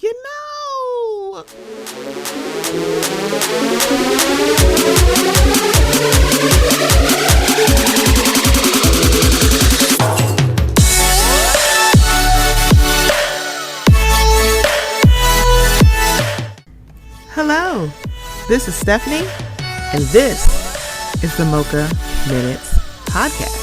You know. Hello, this is Stephanie, and this is the Mocha Minutes Podcast.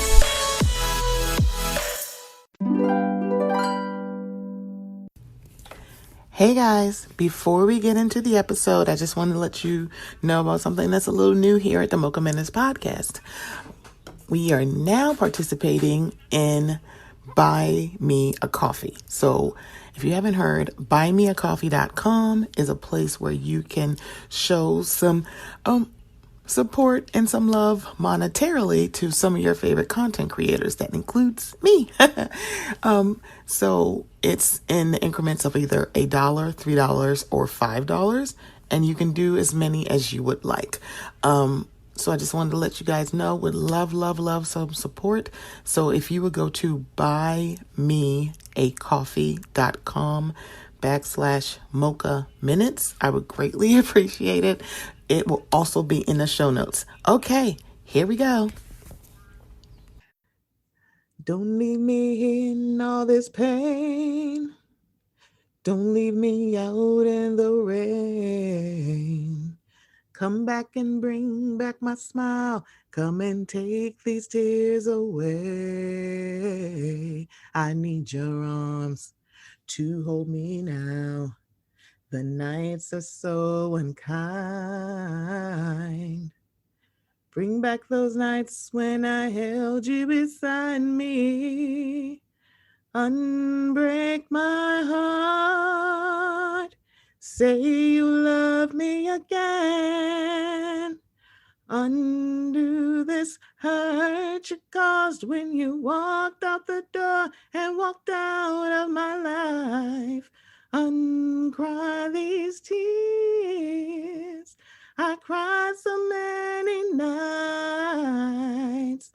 Hey guys, before we get into the episode, I just wanted to let you know about something that's a little new here at the Mocha Minutes Podcast. We are now participating in Buy Me a Coffee. So if you haven't heard, buymeacoffee.com is a place where you can show some support and some love monetarily to some of your favorite content creators. That includes me. So it's in the increments of either $1, $3, or $5, and you can do as many as you would like. So I just wanted to let you guys know, would love some support. So if you would go to buymeacoffee.com/Mocha Minutes, I would greatly appreciate it. It will also be in the show notes. Okay, here we go. Don't leave me in all this pain. Don't leave me out in the rain. Come back and bring back my smile. Come and take these tears away. I need your arms to hold me now. The nights are so unkind. Bring back those nights when I held you beside me. Unbreak my heart. Say you love me again. Undo this hurt you caused when you walked out the door and walked out of my life. Uncry these tears. I cried so many nights.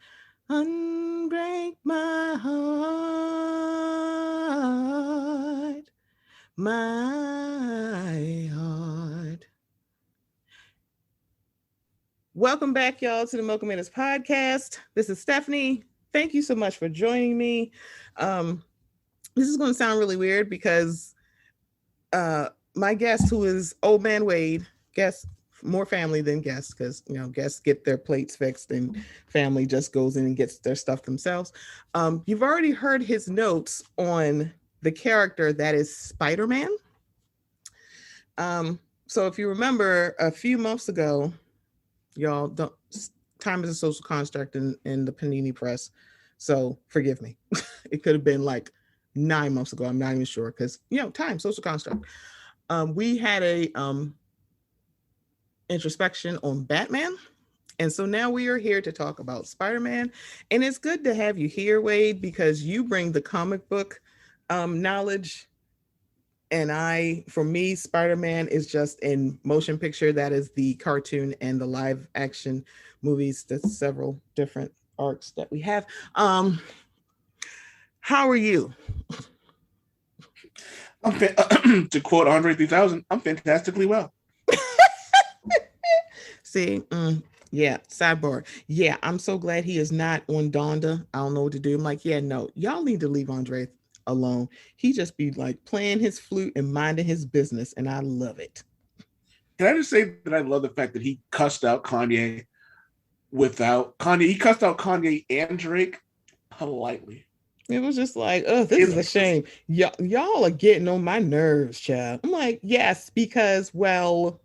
Unbreak my heart. My heart. Welcome back, y'all, to the Mocha Minutes Podcast. This is Stephanie. Thank you so much for joining me. This is going to sound really weird because my guest, who is Old Man Wade, guest, more family than guests, because guests get their plates fixed and family just goes in and gets their stuff themselves. You've already heard his notes on the character that is Spider-Man. So if you remember a few months ago, y'all, time is a social construct in the Panini press, so forgive me. It could have been like 9 months ago. I'm not even sure because time, social construct. We had a introspection on Batman, and so now we are here to talk about Spider-Man. And it's good to have you here, Wade, because you bring the comic book knowledge, and for me, Spider-Man is just in motion picture. That is the cartoon and the live action movies. There's several different arcs that we have. How are you? To quote Andre 3000, I'm fantastically well. See, yeah, sidebar. Yeah, I'm so glad he is not on Donda. I don't know what to do. I'm like, yeah, no, y'all need to leave Andre alone. He just be like playing his flute and minding his business, and I love it. Can I just say that I love the fact that he cussed out Kanye without Kanye? He cussed out Kanye and Drake politely. It was just like, oh, this is a shame. Y'all are getting on my nerves, child. I'm like, yes, because, well,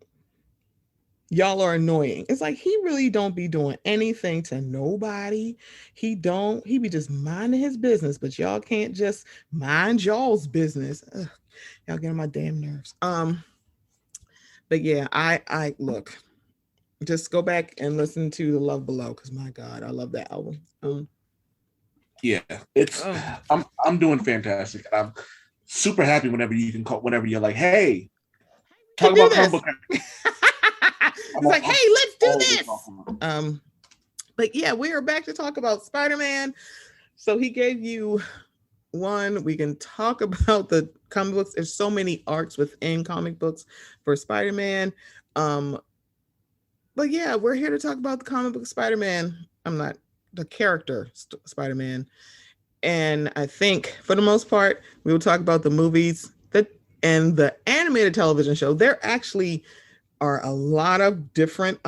y'all are annoying. It's like he really don't be doing anything to nobody. He be just minding his business, but y'all can't just mind y'all's business. Ugh, y'all get on my damn nerves. But yeah, I look, just go back and listen to The Love Below, because my God, I love that album. Yeah, I'm doing fantastic. I'm super happy whenever you can call, whenever you're like, hey, talk about comic book. It's like, hey, let's do this. But yeah, we are back to talk about Spider-Man. So he gave you one. We can talk about the comic books. There's so many arcs within comic books for Spider-Man. But yeah, we're here to talk about the comic book Spider-Man. I'm not the character Spider-Man. And I think for the most part, we will talk about the movies that and the animated television show. There actually are a lot of different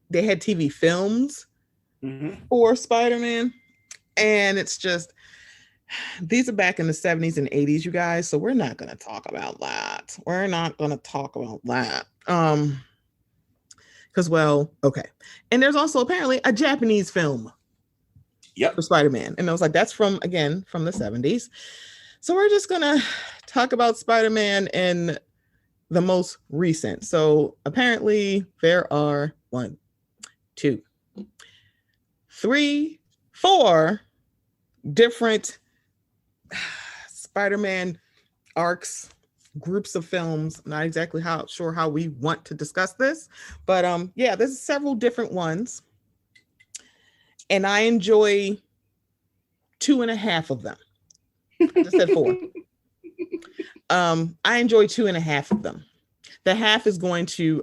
they had TV films for Spider-Man. And it's just these are back in the 70s and 80s, you guys. So we're not gonna talk about that. We're not gonna talk about that. Because well, okay. And there's also apparently a Japanese film for Spider-Man. And I was like, that's from the 70s. So we're just gonna talk about Spider-Man in the most recent. So apparently there are 1, 2, 3, 4 different Spider-Man arcs, groups of films. I'm not exactly sure how we want to discuss this, but yeah, there's several different ones. And I enjoy 2.5 of them. I just said 4. I enjoy 2.5 of them. The half is going to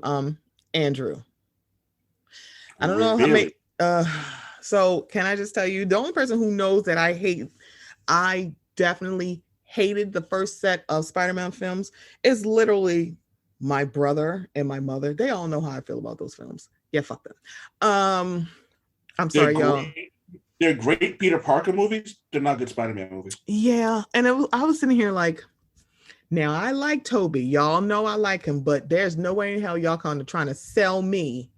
Andrew. I don't know how many. So can I just tell you, the only person who knows that I definitely hated the first set of Spider-Man films is literally my brother and my mother. They all know how I feel about those films. Yeah, fuck them. I'm sorry, y'all. They're great Peter Parker movies. They're not good Spider-Man movies. Yeah, and I was sitting here like, now I like Toby. Y'all know I like him, but there's no way in hell y'all kind of trying to sell me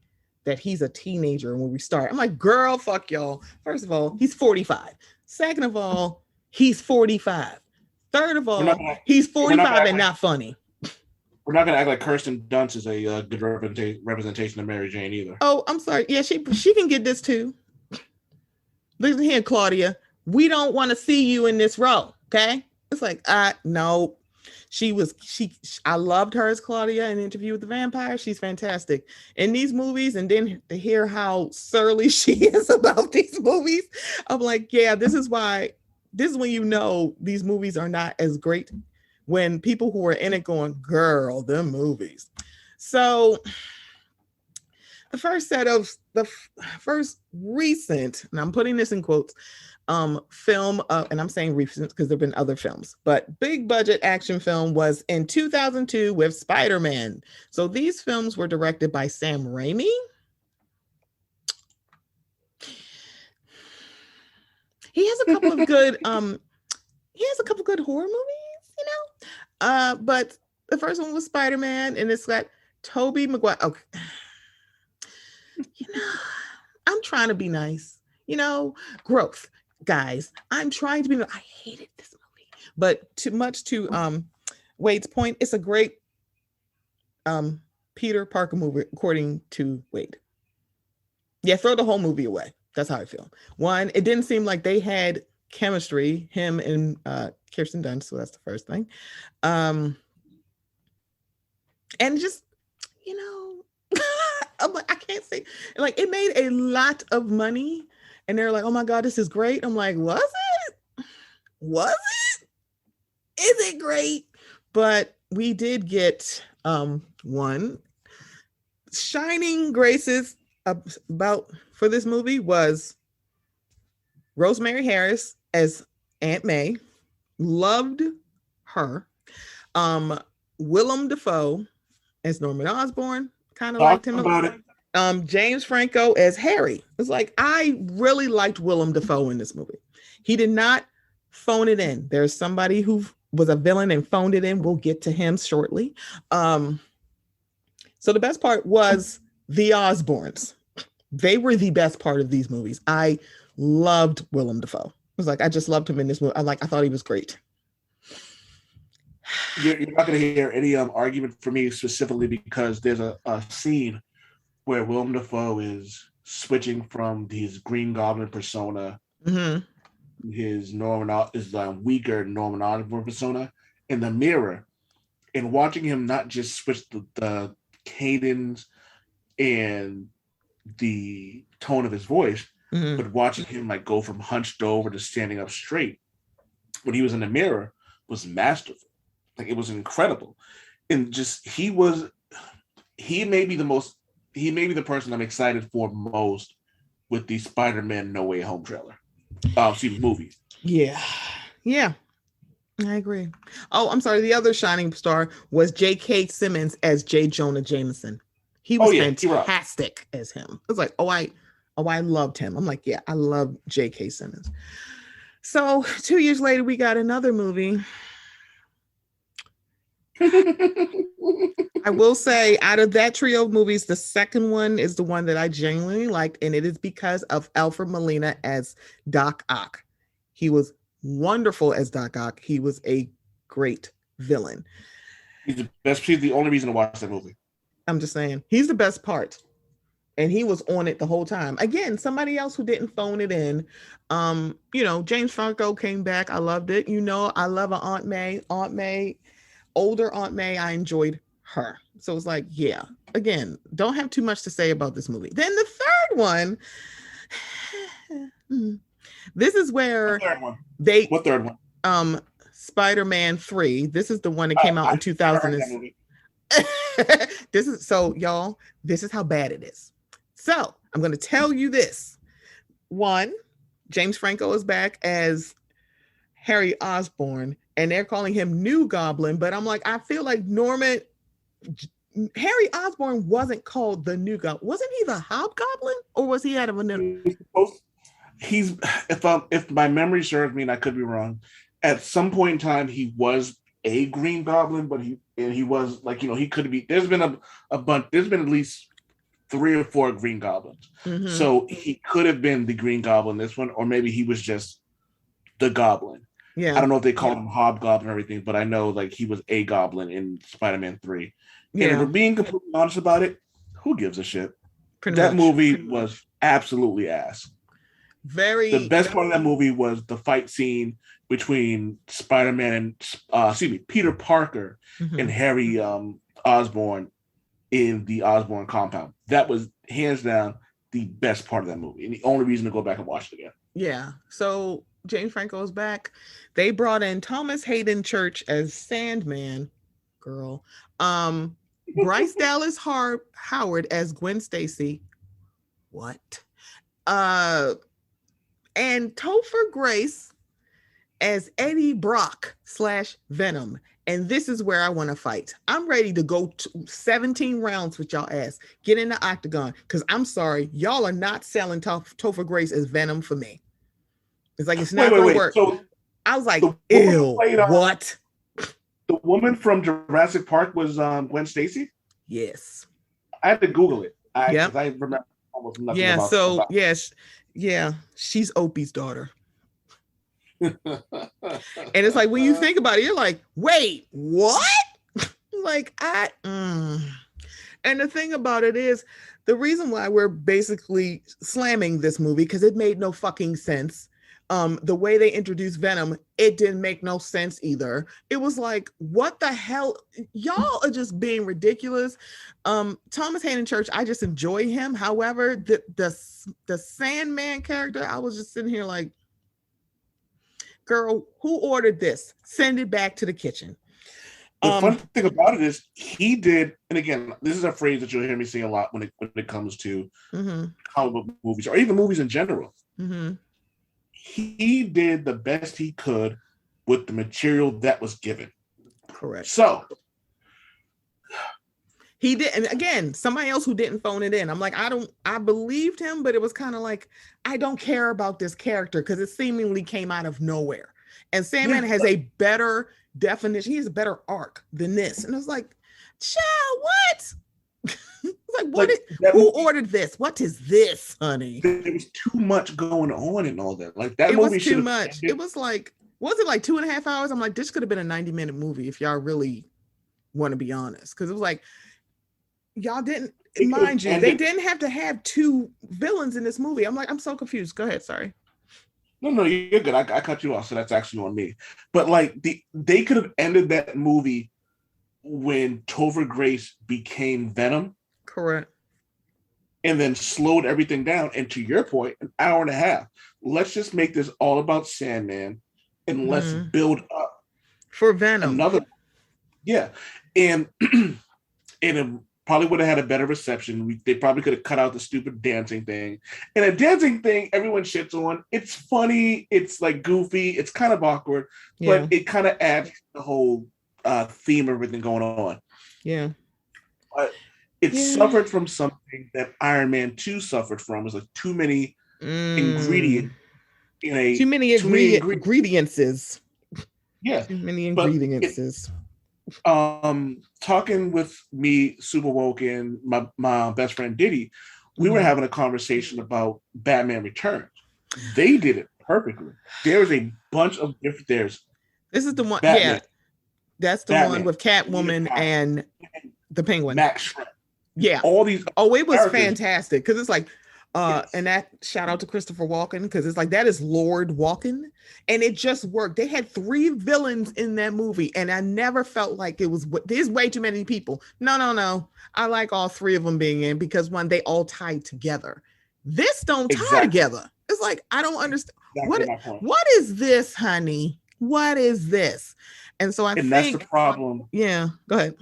that he's a teenager when we start. I'm like, girl, fuck y'all. First of all, he's 45. Second of all, he's 45. Third of all, he's 45 and not funny. We're not going to act like Kirsten Dunst is a good representation of Mary Jane either. Oh, I'm sorry. Yeah, she can get this too. Listen here, Claudia. We don't want to see you in this role, okay? It's like, no. I loved her as Claudia in Interview with the Vampire. She's fantastic in these movies. And then to hear how surly she is about these movies, I'm like, yeah, this is when you know these movies are not as great, when people who are in it going, girl, them movies. So the first recent, and I'm putting this in quotes, film, and I'm saying recent because there have been other films, but big budget action film was in 2002 with Spider-Man. So these films were directed by Sam Raimi. He has a couple of good horror movies, you know. But the first one was Spider-Man, and it's got Tobey Maguire. Okay. You know, I'm trying to be nice, you know, growth. Guys, I'm trying to be. I hated this movie, but too much to Wade's point. It's a great Peter Parker movie, according to Wade. Yeah, throw the whole movie away. That's how I feel. One, it didn't seem like they had chemistry, him and Kirsten Dunst. So that's the first thing. And just, you know, I can't say, like, it made a lot of money. And they're like, oh my God, this is great. I'm like, was it? Was it? Is it great? But we did get one shining graces about for this movie was Rosemary Harris as Aunt May. Loved her. Willem Dafoe as Norman Osborn. Kind of liked him about it. James Franco as Harry. It's like, I really liked Willem Dafoe in this movie. He did not phone it in. There's somebody who was a villain and phoned it in. We'll get to him shortly. So the best part was the Osborns. They were the best part of these movies. I loved Willem Dafoe. It was like, I just loved him in this movie. I thought he was great. You're not going to hear any argument for me specifically because there's a scene where Willem Dafoe is switching from his Green Goblin persona, his weaker Norman Osborn persona in the mirror, and watching him not just switch the cadence and the tone of his voice, but watching him like go from hunched over to standing up straight when he was in the mirror was masterful. Like it was incredible. And just he may be the person I'm excited for most with the Spider-Man No Way Home trailer. Movie. Yeah. I agree. Oh, I'm sorry. The other shining star was J.K. Simmons as J. Jonah Jameson. He was fantastic as him. It was like, I loved him. I'm like, yeah, I love J.K. Simmons. So 2 years later, we got another movie. I will say, out of that trio of movies, the second one is the one that I genuinely liked, and it is because of Alfred Molina as Doc Ock. He was wonderful as Doc Ock. He was a great villain. He's the best. He's the only reason to watch that movie. I'm just saying, he's the best part. And he was on it the whole time. Again, somebody else who didn't phone it in. James Franco came back. I loved it. I love Aunt May, older Aunt May. I enjoyed her. So it's like, yeah, again, don't have too much to say about this movie. Then the third one, this is where what third one? Spider-Man 3. This is the one that came out in 2000. This is how bad it is. So I'm going to tell you this. One, James Franco is back as Harry Osborn, and they're calling him New Goblin. But I'm like, I feel like Harry Osborn wasn't called the New Goblin. Wasn't he the Hobgoblin, or was he out of a new? He's if my memory serves me, and I could be wrong, at some point in time he was a Green Goblin, but he was like, he could be. There's been a bunch. There's been at least 3 or 4 Green Goblins, so he could have been the Green Goblin this one, or maybe he was just the Goblin. Yeah, I don't know if they called him Hobgoblin or everything, but I know like he was a Goblin in Spider-Man 3. Yeah. And if we're being completely honest about it, who gives a shit? That movie was absolutely ass. The best part of that movie was the fight scene between Spider-Man and Peter Parker and Harry Osborn in the Osborn compound. That was hands down the best part of that movie, and the only reason to go back and watch it again. Yeah. So James Franco is back. They brought in Thomas Hayden Church as Sandman. Girl. Bryce Dallas Howard as Gwen Stacy. What? And Topher Grace as Eddie Brock / Venom. And this is where I want to fight. I'm ready to go 17 rounds with y'all ass. Get in the octagon. Because I'm sorry, y'all are not selling Topher Grace as Venom for me. It's like, it's not going to work. So I was like, ew, what? The woman from Jurassic Park was Gwen Stacy? Yes. I had to Google it. I remember almost nothing about it. Yes. Yeah, she's Opie's daughter. And it's like, when you think about it, you're like, wait, what? And the thing about it is, the reason why we're basically slamming this movie, because it made no fucking sense. The way they introduced Venom, it didn't make no sense either. It was like, what the hell? Y'all are just being ridiculous. Thomas Hayden Church, I just enjoy him. However, the Sandman character, I was just sitting here like, girl, who ordered this? Send it back to the kitchen. The fun thing about it is he did, and again, this is a phrase that you'll hear me say a lot when it comes to comic book movies or even movies in general. He did the best he could with the material that was given. Correct. So he did, and again, somebody else who didn't phone it in. I'm like, I believed him, but it was kind of like, I don't care about this character because it seemingly came out of nowhere. And Sandman has a better definition. He has a better arc than this. And it was like, child, what? Like, who ordered this? What is this, honey? There was too much going on and all that. Like that it movie was too much. It was like, was it like 2.5 hours? I'm like, this could have been a 90-minute movie if y'all really want to be honest. Because it was like, y'all didn't, mind you, they didn't have to have 2 villains in this movie. I'm like, I'm so confused. Go ahead, sorry. No, you're good. I cut you off, so that's actually on me. But like they could have ended that movie when Topher Grace became Venom. Correct. And then slowed everything down. And to your point, an hour and a half. Let's just make this all about Sandman and let's build up for Venom. Another, yeah, and and it probably would have had a better reception. They probably could have cut out the stupid dancing thing. And a dancing thing, everyone shits on. It's funny. It's like goofy. It's kind of awkward, Yeah. but it kind of adds to the whole theme of everything going on. Yeah. But it suffered from something that Iron Man 2 suffered from. It was like too many ingredients in a too many ingredients. Yeah. Too many ingredients. Talking with me, Super Woke, and my best friend Diddy, we were having a conversation about Batman Returns. They did it perfectly. There's a bunch of different. This is the one. Batman, yeah, that's the one with Catwoman and the Penguin. Max Shreck. Yeah, all these. Oh, it was fantastic because it's like. And that shout out to Christopher Walken because it's like that is Lord Walken, and it just worked. They had 3 villains in that movie, and I never felt like it was. There's way too many people. No. I like all 3 of them being in because one, they all tied together. This don't tie together. It's like I don't understand what is this, honey? What is this? And so I think that's the problem. Yeah, go ahead.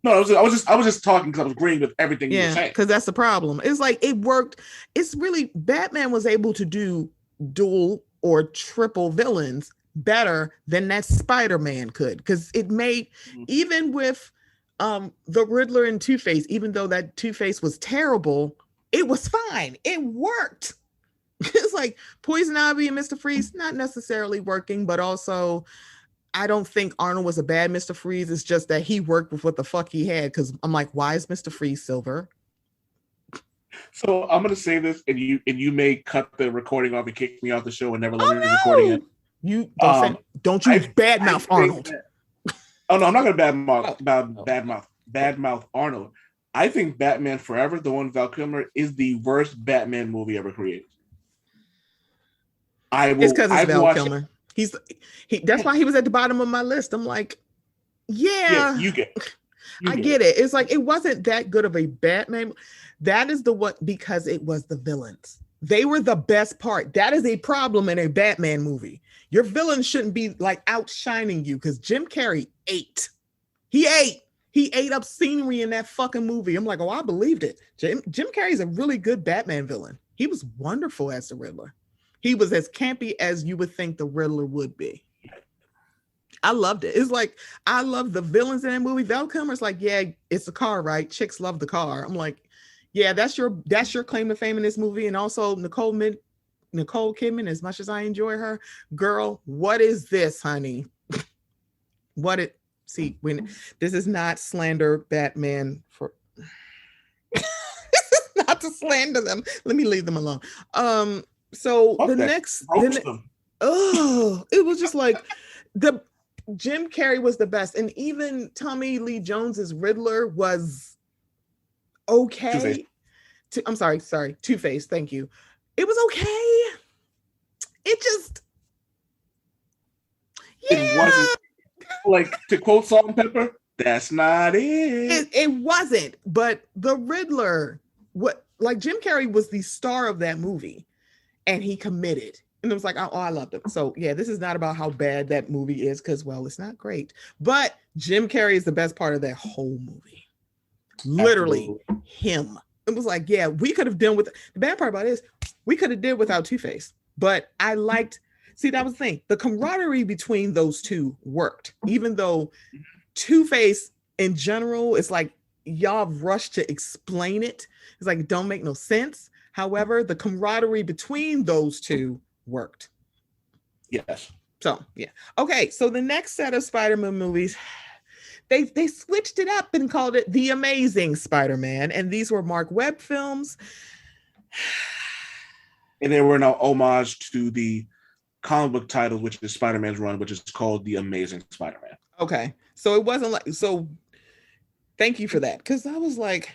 No, I was just talking because I was agreeing with everything you were saying. Because that's the problem. It's like it worked. It's really Batman was able to do dual or triple villains better than that Spider-Man could. Because it made even with the Riddler and Two-Face, even though that Two-Face was terrible, it was fine. It worked. It's like Poison Ivy and Mr. Freeze not necessarily working, but also. I don't think Arnold was a bad Mr. Freeze. It's just that he worked with what the fuck he had. Because I'm like, why is Mr. Freeze silver? So I'm gonna say this, and you may cut the recording off and kick me off the show and never let me record again. You don't you badmouth Arnold? Oh no, I'm not gonna badmouth Arnold. I think Batman Forever, the one with Val Kilmer, is the worst Batman movie ever created. It's because it's Val Kilmer. That's why he was at the bottom of my list. I'm like, yeah you get it. I get it. It's like it wasn't that good of a Batman. That is the what because it was the villains. They were the best part. That is a problem in a Batman movie. Your villains shouldn't be like outshining you because Jim Carrey ate. He ate up scenery in that fucking movie. I'm like, oh, I believed it. Jim Carrey's a really good Batman villain. He was wonderful as the Riddler. He was as campy as you would think the Riddler would be. I loved it. It's like, I love the villains in that movie. Val Kilmer's like, yeah, it's a car, right? Chicks love the car. I'm like, yeah, that's your claim to fame in this movie. And also Nicole Kidman, as much as I enjoy her, girl, what is this, honey? When this is not slander Batman for this is not to slander them. Let me leave them alone. So the next, it was just like the Jim Carrey was the best, and even Tommy Lee Jones's Riddler was okay. I'm sorry, Two-Face. Thank you. It was okay. It just, it wasn't like to quote Salt-N-Pepa. That's not it. It wasn't, but the Riddler, Jim Carrey was the star of that movie. And he committed. And it was like, oh, I loved him. So yeah, this is not about how bad that movie is, because well, it's not great. But Jim Carrey is the best part of that whole movie. Literally him. It was like, yeah, we could have done with the bad part about it is we could have did without Two-Face. But I liked, that was the thing. The camaraderie between those two worked, even though Two-Face in general, it's like y'all rushed to explain it. It's like it don't make no sense. However, the camaraderie between those two worked. Yes. So, yeah. Okay, so the next set of Spider-Man movies, they switched it up and called it The Amazing Spider-Man. And these were Mark Webb films. And they were an homage to the comic book title, which is Spider-Man's run, which is called The Amazing Spider-Man. Okay. So it wasn't like, so thank you for that. Because I was like,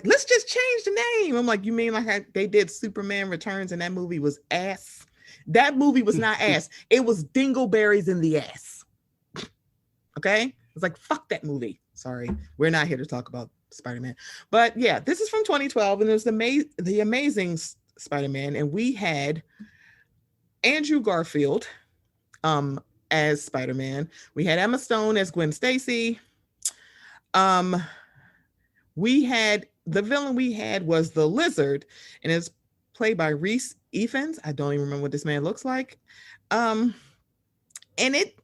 let's just change the name. I'm like, you mean like they did Superman Returns and that movie was ass? That movie was not ass. It was dingleberries in the ass. Okay? It's like, fuck that movie. Sorry. We're not here to talk about Spider-Man. But yeah, this is from 2012 and it was the Amazing Spider-Man. And we had Andrew Garfield, as Spider-Man. We had Emma Stone as Gwen Stacy. Um, we had the villain we had was the Lizard, and it's played by Reese Ifans. I don't even remember what this man looks like. And it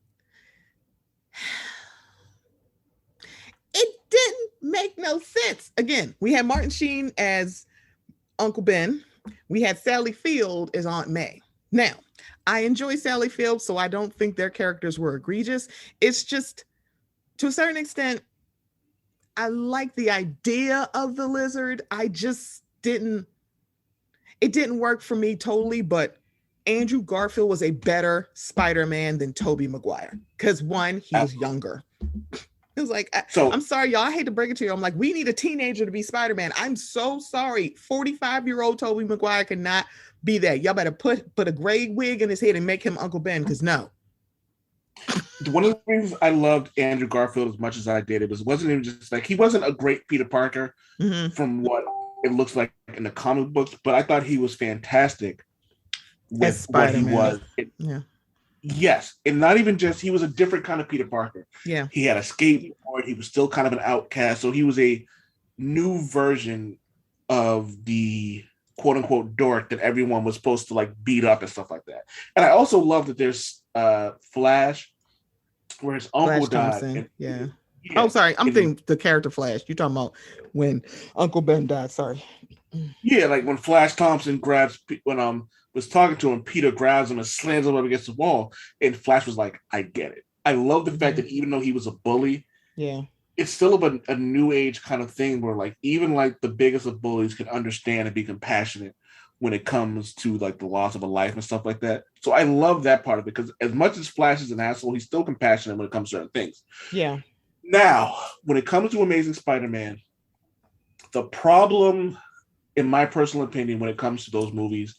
didn't make no sense. Again, we had Martin Sheen as Uncle Ben. We had Sally Field as Aunt May. Now, I enjoy Sally Field, so I don't think their characters were egregious. It's just, to a certain extent, I like the idea of the Lizard. I just didn't, it didn't work for me totally, but Andrew Garfield was a better Spider-Man than Tobey Maguire. Because one, he was younger. It was like, I'm sorry, y'all. I hate to break it to you. I'm like, we need a teenager to be Spider-Man. I'm so sorry. 45-year-old Tobey Maguire cannot be that. Y'all better put a gray wig in his head and make him Uncle Ben, because no. One of the reasons I loved Andrew Garfield as much as I did, wasn't even just like, he wasn't a great Peter Parker from what it looks like in the comic books, but I thought he was fantastic with what he was. Yes, and not even just, he was a different kind of Peter Parker. Yeah. He had a skateboard, he was still kind of an outcast, so he was a new version of the quote-unquote dork that everyone was supposed to like beat up and stuff like that. And I also love that there's Flash, where his uncle died. Yeah. Oh, sorry, I'm thinking the character Flash. You're talking about when Uncle Ben died, sorry. Yeah, like when Flash Thompson was talking to him, Peter grabs him and slams him up against the wall, and Flash was like, I get it. I love the fact that even though he was a bully, it's still a new age kind of thing where like even like the biggest of bullies can understand and be compassionate when it comes to like the loss of a life and stuff like that. So I love that part of it, because as much as Flash is an asshole, he's still compassionate when it comes to certain things. Yeah. Now, when it comes to Amazing Spider-Man, the problem, in my personal opinion, when it comes to those movies,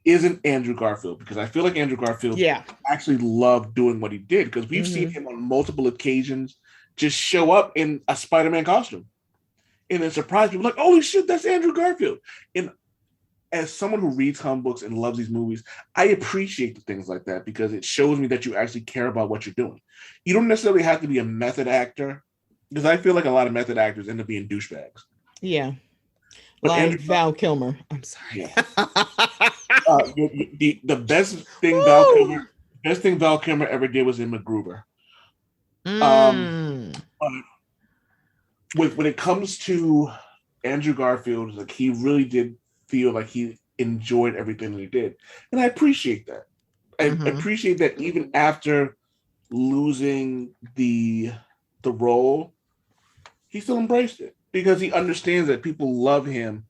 isn't Andrew Garfield, because I feel like Andrew Garfield actually loved doing what he did, because we've seen him on multiple occasions just show up in a Spider-Man costume and then surprise people like, holy shit, that's Andrew Garfield. And as someone who reads comic books and loves these movies, I appreciate the things like that, because it shows me that you actually care about what you're doing. You don't necessarily have to be a method actor, because I feel like a lot of method actors end up being douchebags. Yeah. But like Val Kilmer. I'm sorry. Yeah. The best thing Val Kilmer ever did was in MacGruber. When it comes to Andrew Garfield, like he really did feel like he enjoyed everything that he did, and I appreciate that. I appreciate that even after losing the role, he still embraced it, because he understands that people love him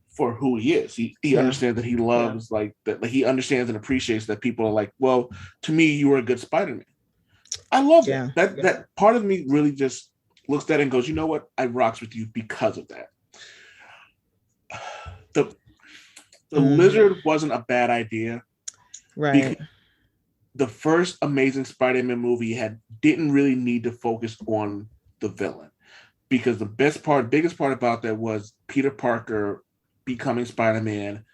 for who he is. He understands that he loves like that. Like he understands and appreciates that people are like, well, to me, you were a good Spider-Man. I love that. That part of me really just looks at it and goes, you know what? I rocks with you because of that. The Lizard wasn't a bad idea. Right. The first Amazing Spider-Man movie didn't really need to focus on the villain, because the biggest part about that was Peter Parker becoming Spider-Man,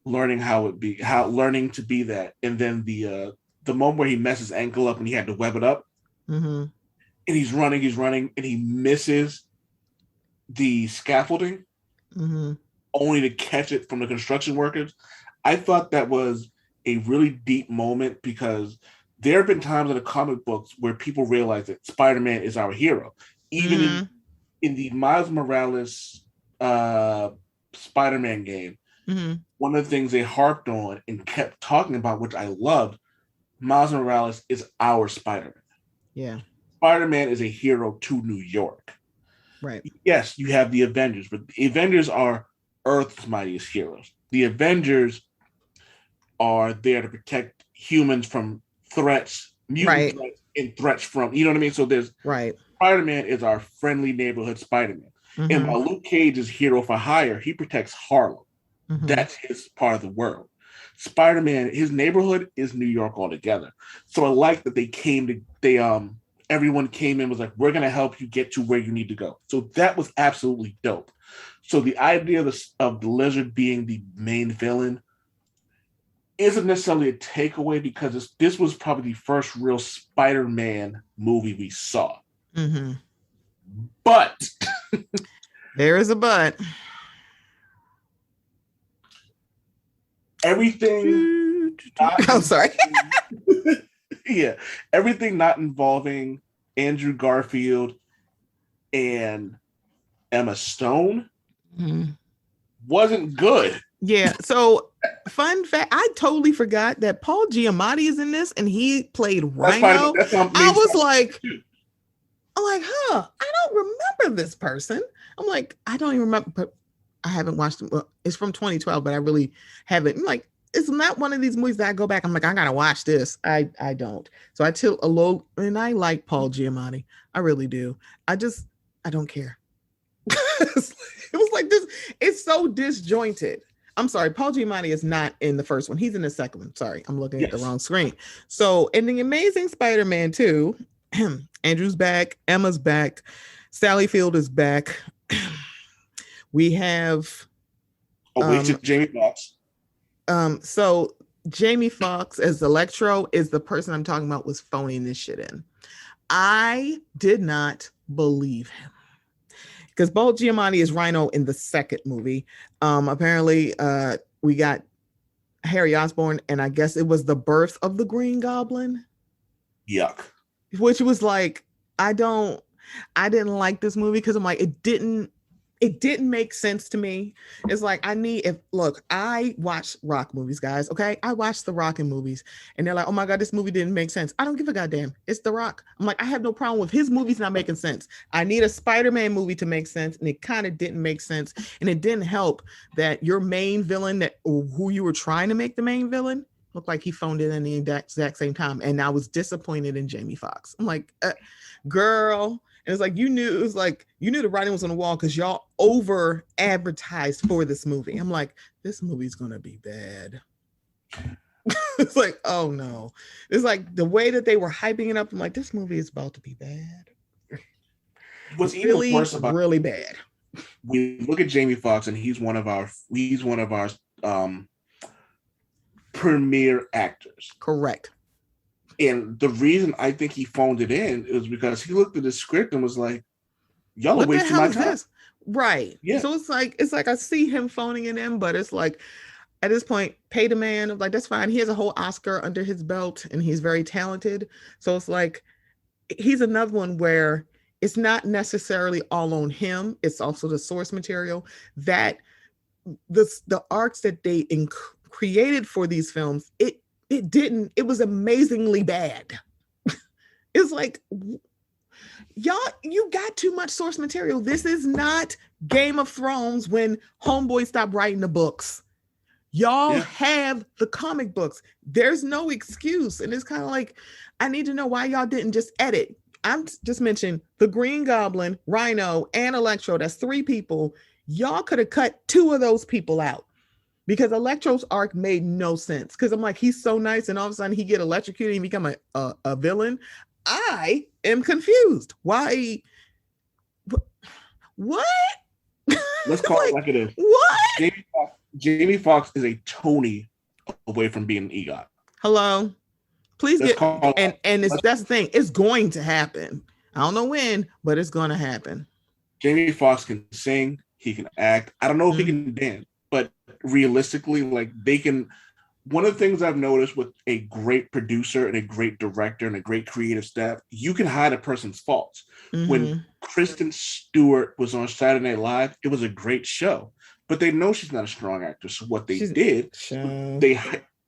learning learning to be that, and then the moment where he messes his ankle up and he had to web it up, and he's running, and he misses the scaffolding, only to catch it from the construction workers. I thought that was a really deep moment, because there have been times in the comic books where people realize that Spider-Man is our hero. Even in the Miles Morales Spider-Man game, one of the things they harped on and kept talking about, which I loved, Miles Morales is our Spider-Man. Yeah. Spider-Man is a hero to New York. Right. Yes, you have the Avengers, but the Avengers are Earth's mightiest heroes. The Avengers are there to protect humans from threats, mutant threats, and threats from, you know what I mean? So there's Spider-Man is our friendly neighborhood Spider-Man. And while Luke Cage is hero for hire, he protects Harlem. That's his part of the world. Spider-Man, his neighborhood is New York altogether. So I like that everyone came in, was like, we're going to help you get to where you need to go. So that was absolutely dope. So the idea of the Lizard being the main villain isn't necessarily a takeaway because this was probably the first real Spider-Man movie we saw. Mm-hmm. But there is a but. Everything. I'm sorry. Yeah, everything not involving Andrew Garfield and Emma Stone wasn't good. Yeah. So, fun fact: I totally forgot that Paul Giamatti is in this, and he played Rhino. I was like, huh? I don't remember this person. I'm like, I don't even remember. But I haven't watched it. Well, it's from 2012, but I really haven't. I'm like, it's not one of these movies that I go back. I'm like, I gotta watch this. I don't. So I tilt a low, and I like Paul Giamatti. I really do. I don't care. It was like this. It's so disjointed. I'm sorry, Paul Giamatti is not in the first one. He's in the second one. Sorry, I'm looking at the wrong screen. So in the Amazing Spider-Man 2, Andrew's back, Emma's back, Sally Field is back. We have Jamie Foxx. So Jamie Foxx as Electro is the person I'm talking about was phoning this shit in. I did not believe him. Because Paul Giamatti is Rhino in the second movie. Apparently, we got Harry Osborn, and I guess it was the birth of the Green Goblin. Yuck. Which was like, I didn't like this movie because I'm like, it didn't make sense to me. It's like, I watch rock movies, guys. Okay. I watch the Rockin' movies and they're like, oh my God, this movie didn't make sense. I don't give a goddamn. It's The Rock. I'm like, I have no problem with his movies not making sense. I need a Spider-Man movie to make sense. And it kind of didn't make sense. And it didn't help that your main villain who you were trying to make the main villain looked like he phoned it in the exact same time. And I was disappointed in Jamie Foxx. I'm like, girl. And it's like, you knew the writing was on the wall because y'all over advertised for this movie. I'm like, this movie's going to be bad. It's like, oh no. It's like the way that they were hyping it up. I'm like, this movie is about to be bad. What's even worse about really bad. We look at Jamie Foxx and he's one of our premier actors. Correct. And the reason I think he phoned it in is because he looked at the script and was like, y'all are wasting my time. Right. Yeah. So it's like I see him phoning it in, but it's like at this point, pay the man. I'm like, that's fine. He has a whole Oscar under his belt and he's very talented. So it's like he's another one where it's not necessarily all on him. It's also the source material that the arcs that they created for these films, it was amazingly bad. It's like, y'all, you got too much source material. This is not Game of Thrones when Homeboy stopped writing the books. Y'all have the comic books. There's no excuse. And it's kind of like, I need to know why y'all didn't just edit. I'm just mentioning the Green Goblin, Rhino, and Electro. That's 3 people. Y'all could have cut 2 of those people out. Because Electro's arc made no sense. Because I'm like, he's so nice, and all of a sudden he get electrocuted and become a villain. I am confused. Why? What? Let's call it like it is. What? Jamie Foxx is a Tony away from being an EGOT. Hello. Please that's the thing. It's going to happen. I don't know when, but it's going to happen. Jamie Foxx can sing. He can act. I don't know if he can dance. But realistically, like they can. One of the things I've noticed with a great producer and a great director and a great creative staff, you can hide a person's faults. Mm-hmm. When Kristen Stewart was on Saturday Night Live, it was a great show, but they know she's not a strong actress. So what they did,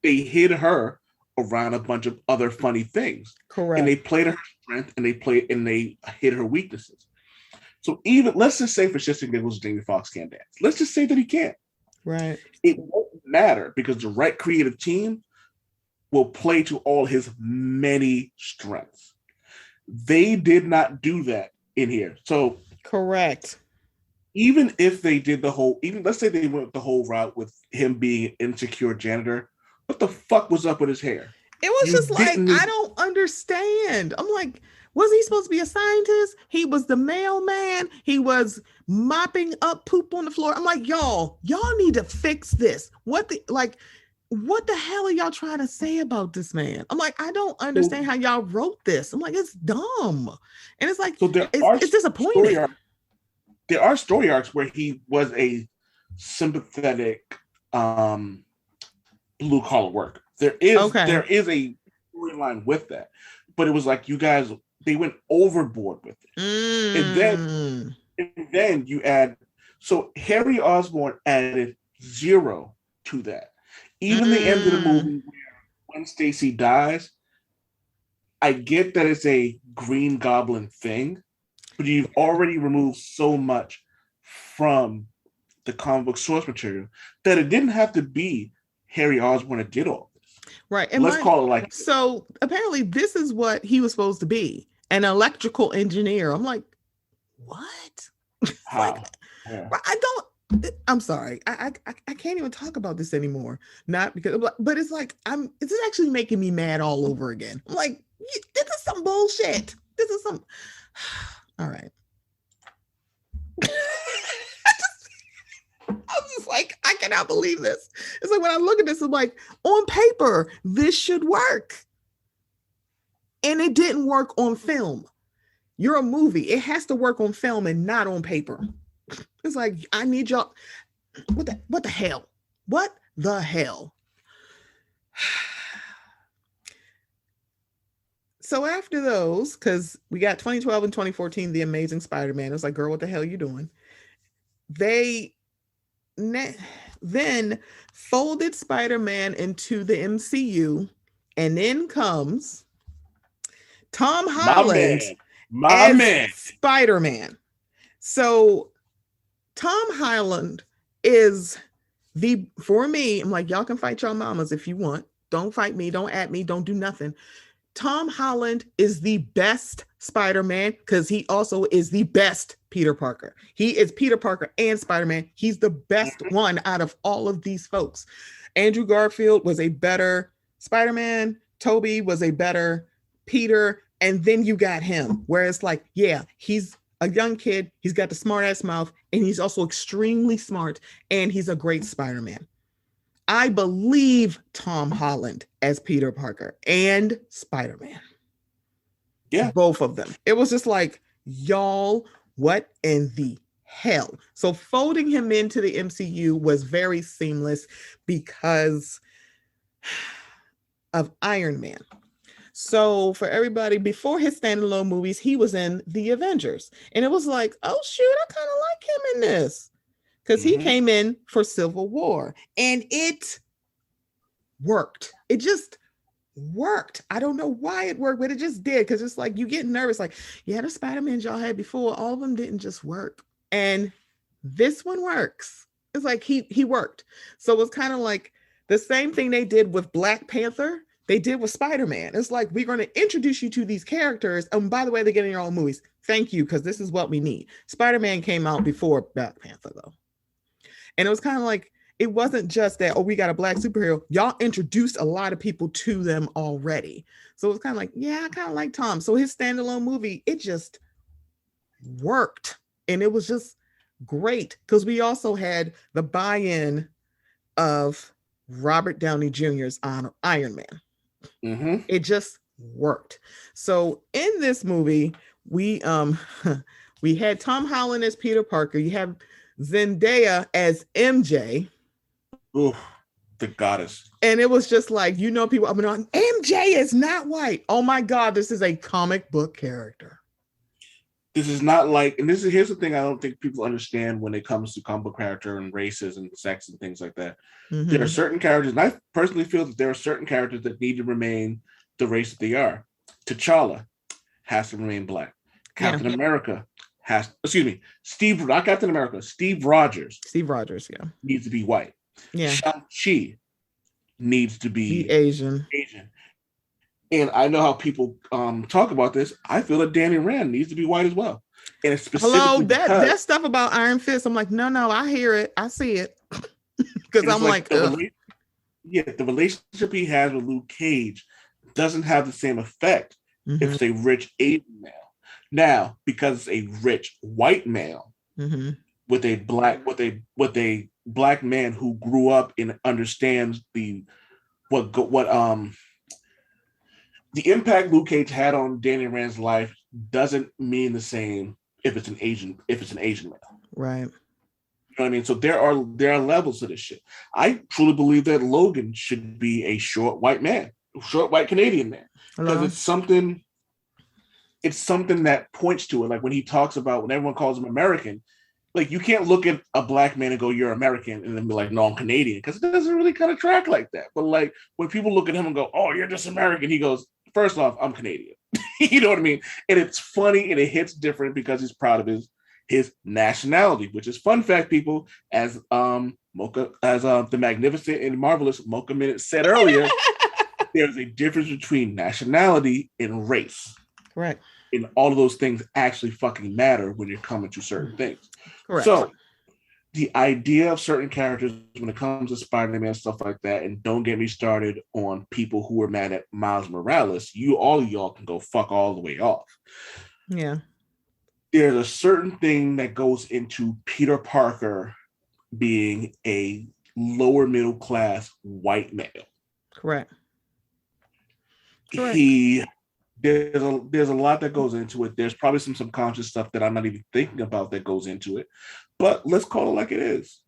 they hid her around a bunch of other funny things. Correct. And they played her strength and they hid her weaknesses. So even let's just say for shits and giggles, Jamie Foxx can't dance. Let's just say that he can't. Right. It won't matter because the right creative team will play to all his many strengths. They did not do that in here. So correct. Even if they did let's say they went the whole route with him being an insecure janitor, what the fuck was up with his hair? It was just like, I don't understand. I'm like, was he supposed to be a scientist? He was the mailman. He was mopping up poop on the floor. I'm like, y'all need to fix this. what the hell are y'all trying to say about this man? I'm like, I don't So, understand how y'all wrote this. I'm like, it's dumb. And it's like, so it's disappointing. there are story arcs where he was a sympathetic blue collar worker. Okay. There is a storyline with that, but it was like you guys they went overboard with it, Mm. and then you add so Harry Osborn added zero to that. Even the end of the Mm. movie when Stacy dies, I get that it's a Green Goblin thing, but you've already removed so much from the comic book source material that it didn't have to be Harry Osborn that did all this. Right. And Let's mine, call it like so apparently this is what he was supposed to be, an electrical engineer. I'm like, what? It's like, how. Yeah. I don't. I'm sorry. I can't even talk about this anymore. Not because, but it's like It's actually making me mad all over again. I'm like, this is some bullshit. This is some. All right. I'm just like, I cannot believe this. It's like when I look at this, I'm like, on paper, this should work. And it didn't work on film. You're a movie. It has to work on film and not on paper. It's like, I need y'all. What the hell? What the hell? So after those, because we got 2012 and 2014, The Amazing Spider-Man. It was like, girl, what the hell are you doing? They then folded Spider-Man into the MCU, and then comes Tom Holland My as man. Spider-Man. So Tom Holland is for me, I'm like, y'all can fight your mamas if you want. Don't fight me, don't at me, don't do nothing. Tom Holland is the best Spider-Man because he also is the best Peter Parker. He is Peter Parker and Spider-Man. He's the best one out of all of these folks. Andrew Garfield was a better Spider-Man. Tobey was a better Peter. And then you got him, where it's like, yeah, he's a young kid. He's got the smart ass mouth, and he's also extremely smart, and he's a great Spider-Man. I believe Tom Holland as Peter Parker and Spider-Man. Yeah. Both of them. It was just like, y'all, what in the hell? So folding him into the MCU was very seamless because of Iron Man. So for everybody, before his standalone movies, he was in The Avengers. And it was like, oh shoot, I kind of like him in this. Because he came in for Civil War. And it worked. It just worked. I don't know why it worked, but it just did. Because it's like you get nervous, like, yeah, the Spider-Man y'all had before, all of them didn't just work. And this one works. It's like he worked. So it was kind of like the same thing they did with Black Panther, they did with Spider-Man. It's like, we're going to introduce you to these characters. And by the way, they're getting your own movies. Thank you, because this is what we need. Spider-Man came out before Black Panther, though. And it was kind of like, it wasn't just that, oh, we got a Black superhero. Y'all introduced a lot of people to them already. So it was kind of like, yeah, I kind of like Tom. So his standalone movie, it just worked. And it was just great because we also had the buy-in of Robert Downey Jr.'s Iron Man. It just worked. So in this movie, we we had Tom Holland as Peter Parker. You have Zendaya as MJ. Ooh, the goddess. And it was just like, people, I mean, MJ is not white. Oh my God, this is a comic book character. This is not like, and here's the thing I don't think people understand when it comes to comic book character and races and sex and things like that. There are certain characters, and I personally feel that there are certain characters that need to remain the race that they are. T'Challa has to remain Black. Captain America Steve Rogers. Yeah. Needs to be white. Yeah. Shang-Chi needs to be Asian. And I know how people talk about this. I feel that Danny Rand needs to be white as well. And it's specifically that stuff about Iron Fist. I'm like, no, I hear it. I see it. Because I'm like the relationship he has with Luke Cage doesn't have the same effect if it's a rich Asian male. Now, because it's a rich white male with a black, with a black man who grew up and understands what the impact Luke Cage had on Danny Rand's life doesn't mean the same if it's an Asian man. Right. You know what I mean? So there are levels to this shit. I truly believe that Logan should be a short white man, short white Canadian man, because it's something that points to it. Like when he talks about when everyone calls him American, like you can't look at a black man and go, "You're American," and then be like, "No, I'm Canadian," because it doesn't really kind of track like that. But like when people look at him and go, "Oh, you're just American," he goes, "First off, I'm Canadian." You know what I mean? And it's funny and it hits different because he's proud of his nationality, which is fun fact, people, as Mocha, as the magnificent and marvelous Mocha Minute said earlier, there's a difference between nationality and race. Correct. And all of those things actually fucking matter when you're coming to certain things. Correct. So the idea of certain characters when it comes to Spider-Man, stuff like that, and don't get me started on people who are mad at Miles Morales, all of y'all can go fuck all the way off. Yeah. There's a certain thing that goes into Peter Parker being a lower middle class white male. Correct. There's a lot that goes into it. There's probably some subconscious stuff that I'm not even thinking about that goes into it. But let's call it like it is.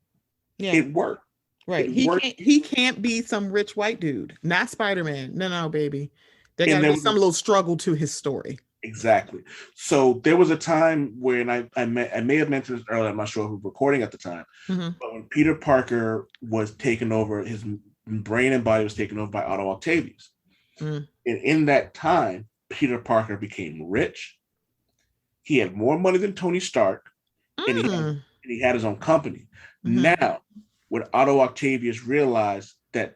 Yeah. It worked. Right. He can't be some rich white dude. Not Spider-Man. No, baby. There gotta be some little struggle to his story. Exactly. So there was a time when I may have mentioned this earlier. I'm not sure who was recording at the time. Mm-hmm. But when Peter Parker was taken over, his brain and body was taken over by Otto Octavius. Mm. And in that time, Peter Parker became rich. He had more money than Tony Stark, and he had his own company. Mm-hmm. Now, when Otto Octavius realized that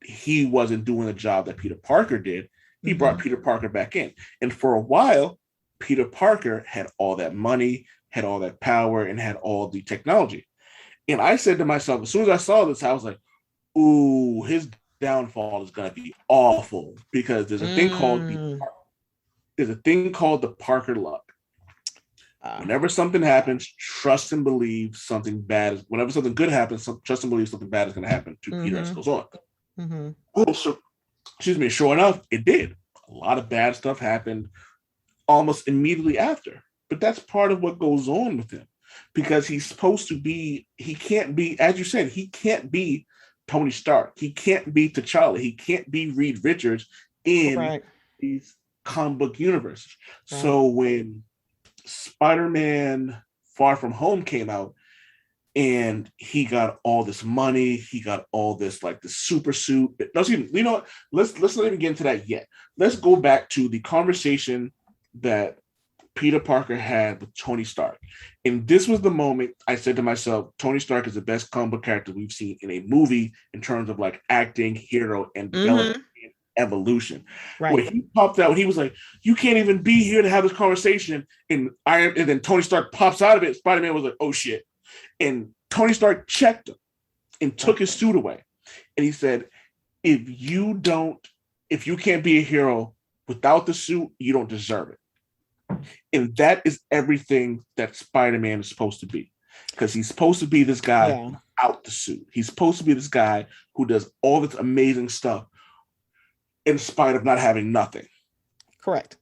he wasn't doing the job that Peter Parker did, he brought Peter Parker back in. And for a while, Peter Parker had all that money, had all that power, and had all the technology. And I said to myself, as soon as I saw this, I was like, ooh, his downfall is going to be awful, because there's a thing called the Parker luck. Whenever something happens, trust and believe something bad is. Whenever something good happens, trust and believe something bad is going to happen to Peter as it goes on. Oh, so, excuse me. Sure enough, it did. A lot of bad stuff happened almost immediately after. But that's part of what goes on with him, because he's supposed to be. He can't be, as you said, he can't be Tony Stark. He can't be T'Challa. He can't be Reed Richards in these comic book universes. Right. So when Spider-Man Far From Home came out and he got all this money, he got all this like the super suit. No, excuse me, you know what? Let's not even get into that yet. Let's go back to the conversation that Peter Parker had with Tony Stark. And this was the moment I said to myself, Tony Stark is the best comic book character we've seen in a movie in terms of like acting, hero, and development. Evolution. Right. Where he popped out, he was like, "You can't even be here to have this conversation." And then Tony Stark pops out of it. Spider-Man was like, "Oh shit!" And Tony Stark checked him and took his suit away. And he said, if you can't be a hero without the suit, you don't deserve it. And that is everything that Spider-Man is supposed to be, because he's supposed to be this guy without the suit. He's supposed to be this guy who does all this amazing stuff in spite of not having nothing. Correct.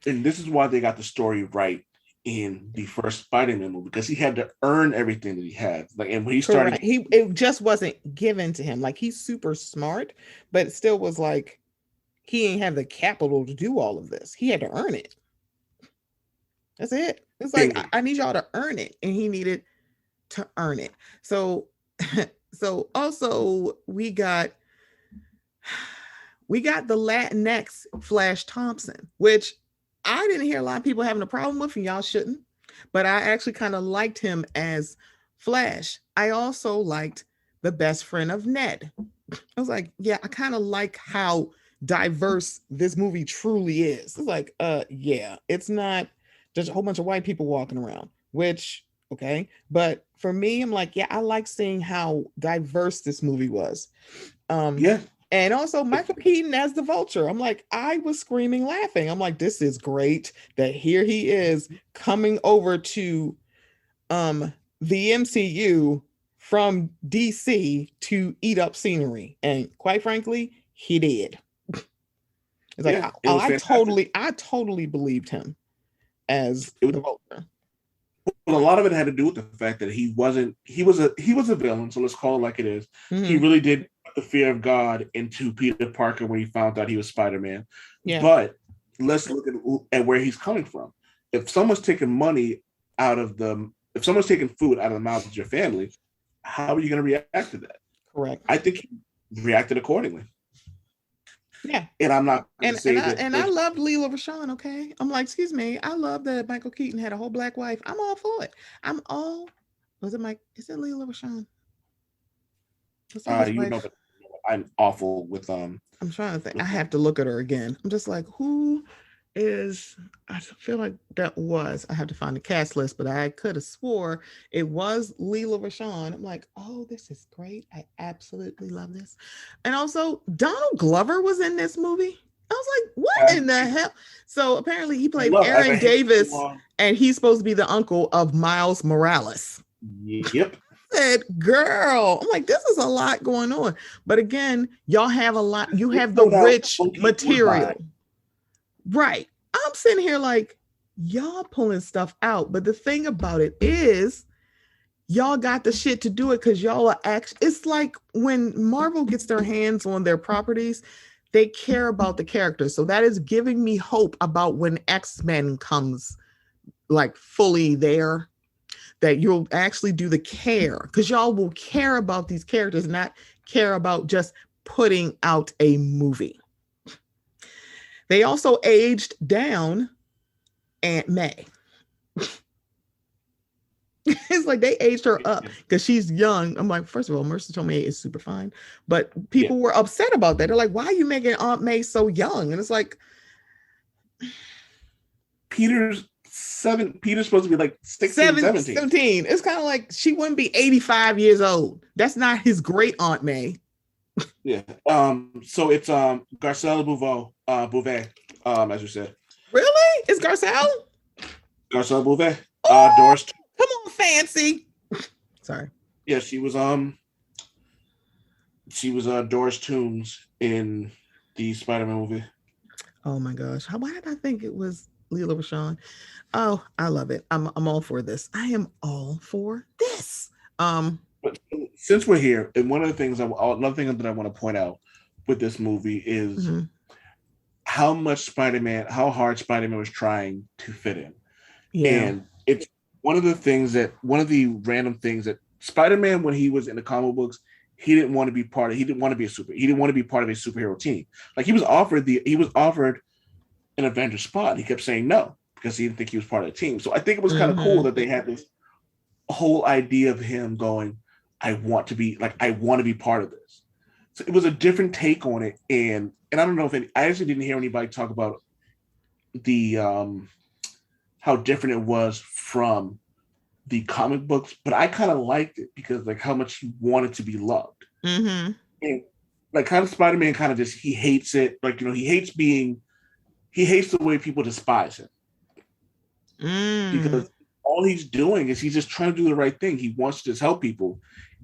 And this is why they got the story right in the first Spider-Man movie, because he had to earn everything that he had. Like, and when he started, it just wasn't given to him. Like, he's super smart, but it still was like he ain't have the capital to do all of this. He had to earn it. That's it. It's like, I need y'all to earn it, and he needed to earn it. So also we got the Latinx Flash Thompson, which I didn't hear a lot of people having a problem with, and y'all shouldn't, but I actually kind of liked him as Flash. I also liked the best friend of Ned. I was like, yeah, I kind of like how diverse this movie truly is. It's like, yeah, it's not just a whole bunch of white people walking around, which, okay. But for me, I'm like, yeah, I like seeing how diverse this movie was. Yeah. And also Michael Keaton as the Vulture. I'm like, I was screaming, laughing. I'm like, this is great that here he is coming over to the MCU from DC to eat up scenery, and quite frankly, he did. It's like Yeah, it was fantastic. I totally believed him as It was, the Vulture. but a lot of it had to do with the fact that he was a villain. So let's call it like it is. He Mm-hmm. really did put the fear of God into Peter Parker when he found out he was Spider-Man. Yeah, But let's look at where he's coming from. If someone's taking money out of the, if someone's taking food out of the mouth of your family, how are you going to react to that? correct. I think he reacted accordingly. Yeah, And I'm not going and to say I that. loved Leela Rashawn. Okay, I'm like, excuse me, I love that Michael Keaton had a whole black wife. I'm all for it. I'm all. Was it Mike? Is it Leela Rashawn? Was that his You know wife? that I'm awful with I'm trying to think. I with have to look at her again. I'm just like, who is? I feel like that was. I have to find the cast list, but I could have swore it was Leela Rashawn. I'm like, oh, this is great. I absolutely love this. And also, Donald Glover was in this movie. I was like, what in the hell? So apparently, he I played love as Aaron I hate Davis, and he's supposed to be the uncle of Miles Morales. Yep. Said, girl, I'm like, this is a lot going on. But again, y'all have a lot, you have the rich material. Right. I'm sitting here like, y'all pulling stuff out. But the thing about it is, y'all got the shit to do it because y'all are actually, it's like when Marvel gets their hands on their properties, they care about the characters. So that is giving me hope about when X-Men comes like fully there, that you'll actually do the care, because y'all will care about these characters, not care about just putting out a movie. They also aged down Aunt May. It's like they aged her up because she's young. I'm like, first of all, Marissa Tomei is super fine, but people were upset about that. They're like, why are you making Aunt May so young? And it's like, Peter's supposed to be like 16, 17. 17. It's kind of like she wouldn't be 85 years old. That's not his great Aunt May. Yeah. So it's Garcelle Bouvet, as you said. Really? It's Garcelle? Garcelle Bouvet. Oh, Doris. come on, fancy. Sorry. Yeah, she was Doris Toombs in the Spider-Man movie. Oh my gosh. Why did I think it was Leela Rashawn? Oh, I love it. I'm all for this. I am all for this. But since we're here, and one of the things another thing that I want to point out with this movie is how hard Spider-Man was trying to fit in. Yeah. And it's one of the random things that Spider-Man, when he was in the comic books, he didn't want to be part of a superhero team. Like he was offered an Avenger spot. He kept saying no because he didn't think he was part of the team. So I think it was kind of cool that they had this whole idea of him going, I want to be part of this. So it was a different take on it. And I don't know I actually didn't hear anybody talk about the how different it was from the comic books, but I kind of liked it because like how much he wanted to be loved. Mm-hmm. And like kind of Spider-Man kind of just, he hates it. Like, he hates the way people despise him. Because all he's doing is he's just trying to do the right thing. He wants to just help people.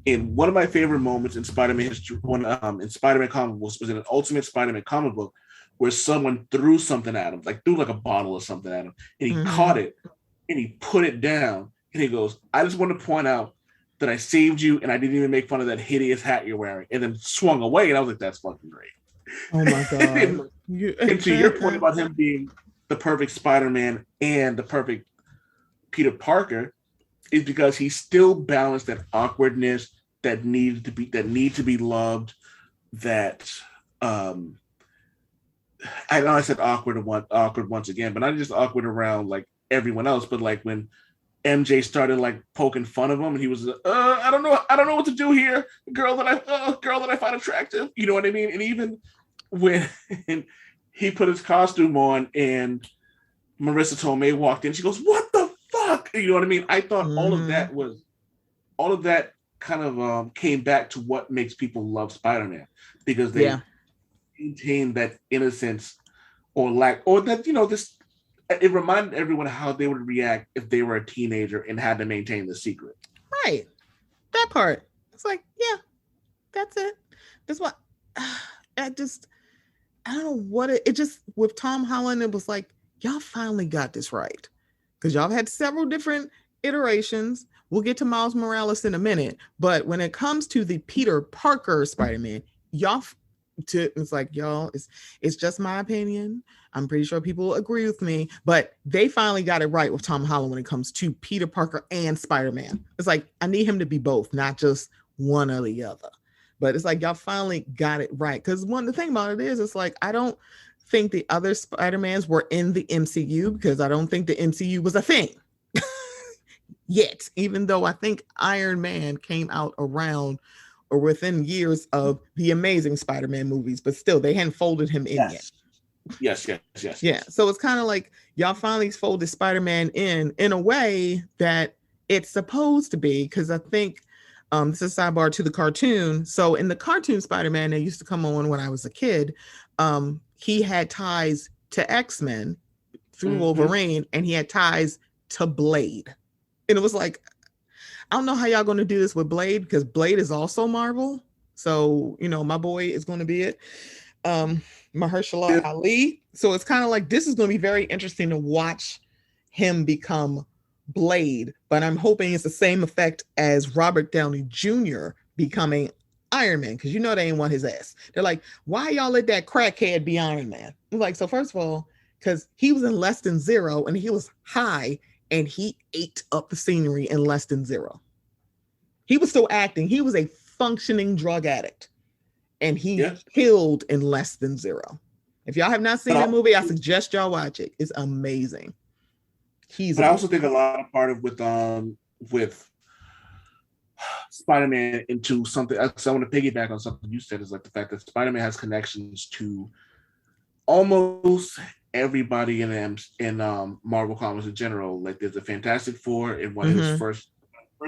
And one of my favorite moments in Spider-Man history, in Spider-Man comic books, was in an Ultimate Spider-Man comic book where someone threw something at him, like threw like a bottle or something at him, and he caught it and he put it down and he goes, I just want to point out that I saved you and I didn't even make fun of that hideous hat you're wearing, and then swung away. And I was like, that's fucking great. Oh my God. And to your point about him being the perfect Spider-Man and the perfect Peter Parker, is because he still balanced that awkwardness, that need to be loved, that I know I said awkward once again, but not just awkward around like everyone else, but like when MJ started like poking fun of him, and he was, I don't know what to do here. Girl that I find attractive, you know what I mean? And even when he put his costume on and Marissa Tomei walked in, she goes, "What the fuck?" You know what I mean? I thought all of that kind of came back to what makes people love Spider-Man, because they maintain that innocence or lack, or that, this, it reminded everyone how they would react if they were a teenager and had to maintain the secret. Right. That part. It's like, yeah, that's it. That's what I don't know what it just with Tom Holland, it was like, y'all finally got this right. Because y'all have had several different iterations. We'll get to Miles Morales in a minute. But when it comes to the Peter Parker Spider-Man, y'all it's like, y'all, it's just my opinion. I'm pretty sure people agree with me, but they finally got it right with Tom Holland when it comes to Peter Parker and Spider-Man. It's like, I need him to be both, not just one or the other. But it's like, y'all finally got it right. Because the thing about it is, it's like, I don't think the other Spider-Mans were in the MCU because I don't think the MCU was a thing yet, even though I think Iron Man came out around or within years of the Amazing Spider-Man movies, but still they hadn't folded him in yet. Yes. Yeah. So it's kind of like y'all finally folded Spider-Man in a way that it's supposed to be, because I think this is a sidebar to the cartoon. So in the cartoon Spider-Man that used to come on when I was a kid, he had ties to X-Men through Wolverine, and he had ties to Blade. And it was like, I don't know how y'all going to do this with Blade, because Blade is also Marvel. So, my boy is going to be it. Mahershala Ali. So it's kind of like, this is going to be very interesting to watch him become Blade, but I'm hoping it's the same effect as Robert Downey Jr. becoming Iron Man, because they ain't want his ass. They're like, why y'all let that crackhead be Iron Man? I'm like, so first of all, because he was in Less Than Zero and he was high and he ate up the scenery in Less Than Zero. He was still acting. He was a functioning drug addict, and he killed in Less Than Zero. If y'all have not seen that movie, I suggest y'all watch it. It's amazing. But I also think a lot of part of with Spider-Man into something. So I want to piggyback on something you said, is like the fact that Spider-Man has connections to almost everybody in Marvel comics in general. Like, there's a Fantastic Four in one of his first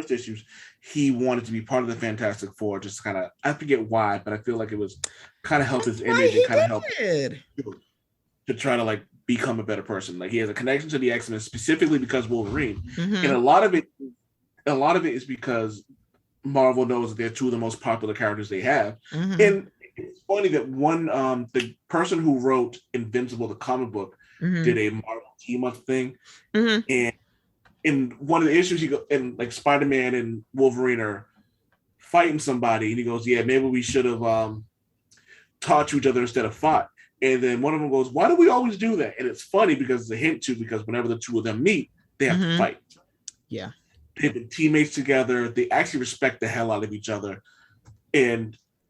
issues. He wanted to be part of the Fantastic Four, just kind of, I forget why, but I feel like it was kind of help his image and kind of help to try to like become a better person. Like, he has a connection to the X-Men specifically because Wolverine, and a lot of it is because Marvel knows that they're two of the most popular characters they have. And it's funny that the person who wrote Invincible, the comic book, did a Marvel team-up thing, and in one of the issues, like Spider-Man and Wolverine are fighting somebody, and he goes, "Yeah, maybe we should have taught to each other instead of fought." And then one of them goes, "Why do we always do that?" And it's funny because it's a hint to, because whenever the two of them meet, they have to fight. Yeah, they've been teammates together. They actually respect the hell out of each other,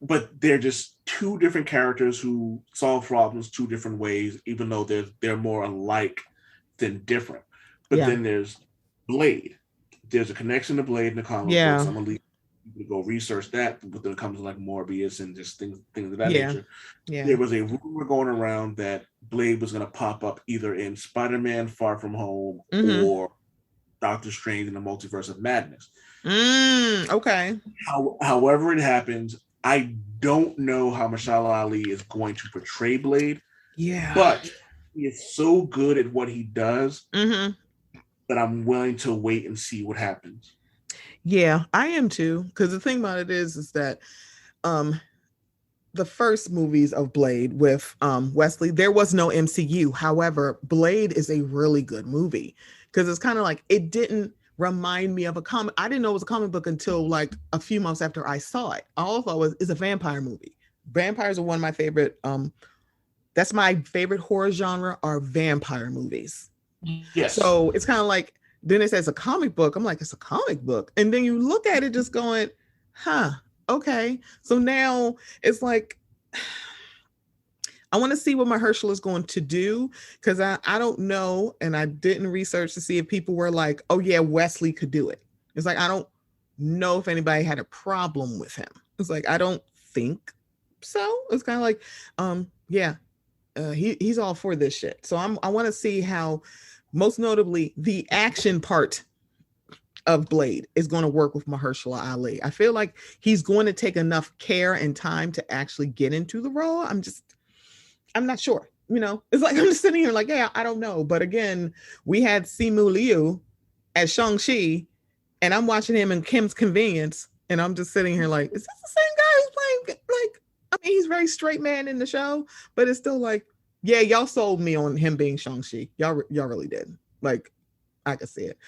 but they're just two different characters who solve problems two different ways, even though they're more alike than different. But then there's Blade. There's a connection to Blade in the comic books. I'm gonna leave you to go research that, but then it comes to like Morbius and just things of that nature. There was a rumor going around that Blade was gonna pop up either in Spider-Man Far From Home or Doctor Strange in the Multiverse of Madness. Okay. However it happens, I don't know how Mahershala Ali is going to portray Blade. Yeah. But he is so good at what he does that I'm willing to wait and see what happens. Yeah, I am too. Because the thing about it is that the first movies of Blade with Wesley, there was no MCU. However, Blade is a really good movie, because it's kind of like, it didn't remind me of a comic. I didn't know it was a comic book until like a few months after I saw it. All I thought it's a vampire movie. Vampires are one of my favorite. That's my favorite horror genre, are vampire movies. Yes. So it's kind of like, then it says a comic book. I'm like, it's a comic book. And then you look at it just going, okay. So now it's like, I want to see what Mahershala is going to do, because I don't know, and I didn't research to see if people were like, oh yeah, Wesley could do it. It's like, I don't know if anybody had a problem with him. It's like, I don't think so. It's kind of like, he's all for this shit. So I want to see how, most notably, the action part of Blade is going to work with Mahershala Ali. I feel like he's going to take enough care and time to actually get into the role. I'm not sure. It's like, I'm just sitting here like, yeah, I don't know. But again, we had Simu Liu as Shang-Chi, and I'm watching him in Kim's Convenience, And I'm just sitting here like, is this the same guy who's playing? Like, I mean, he's very straight man in the show, but it's still like, yeah, y'all sold me on him being Shang-Chi. Y'all really did. Like, I could see it.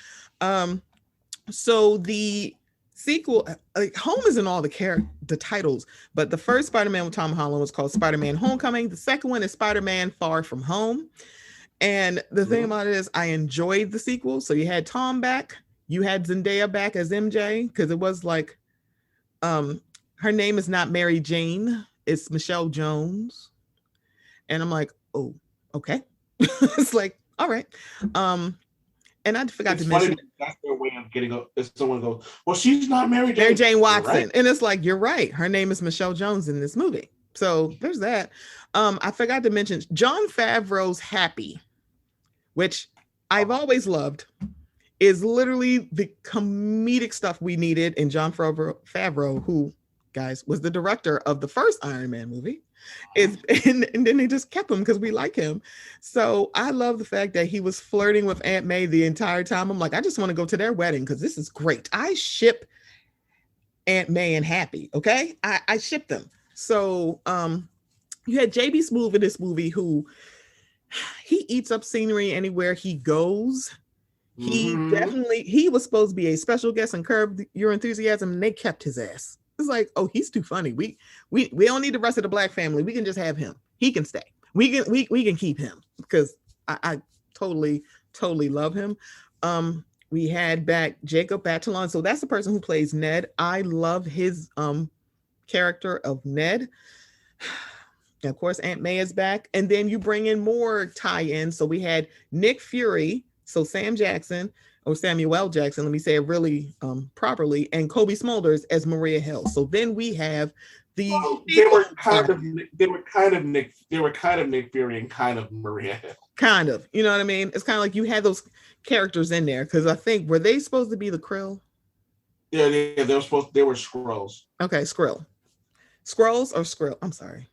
So the sequel, like, home is in all the titles, but the first Spider-Man with Tom Holland was called Spider-Man Homecoming. The second one is Spider-Man Far From Home. And the thing about it is, I enjoyed the sequel. So you had Tom back, you had Zendaya back as MJ, because it was like, her name is not Mary Jane, it's Michelle Jones. And I'm like, oh, okay. It's like, all right. And I forgot to mention, that's their way of getting up. If someone goes, well, she's not Mary Jane. Mary Jane Watson. Right. And it's like, you're right. Her name is Michelle Jones in this movie. So there's that. I forgot to mention Jon Favreau's Happy, which I've always loved, is literally the comedic stuff we needed in Jon Favreau, who, guys, was the director of the first Iron Man movie. And then they just kept him because we like him. So I love the fact that he was flirting with Aunt May the entire time. I'm like, I just want to go to their wedding because this is great. I ship Aunt May and Happy. Okay, I ship them. So you had JB Smoove in this movie, who he eats up scenery anywhere he goes. He was supposed to be a special guest on Curb Your Enthusiasm, and they kept his ass. It's like, oh, he's too funny. We don't need the rest of the Black family. We can just have him. He can stay. We can keep him because I totally love him. We had back Jacob Batalon. So that's the person who plays Ned. I love his character of Ned. And of course, Aunt May is back. And then you bring in more tie-ins. So we had Nick Fury, so Samuel Jackson, let me say it really properly, and Kobe Smulders as Maria Hill. So then we have the they were kind of Nick Fury and kind of Maria Hill. Kind of, you know what I mean? It's kind of like you had those characters in there, because I think, were they supposed to be the Krill? Yeah, they were Skrulls. Okay, Skrill. Skrulls or Skrill? I'm sorry.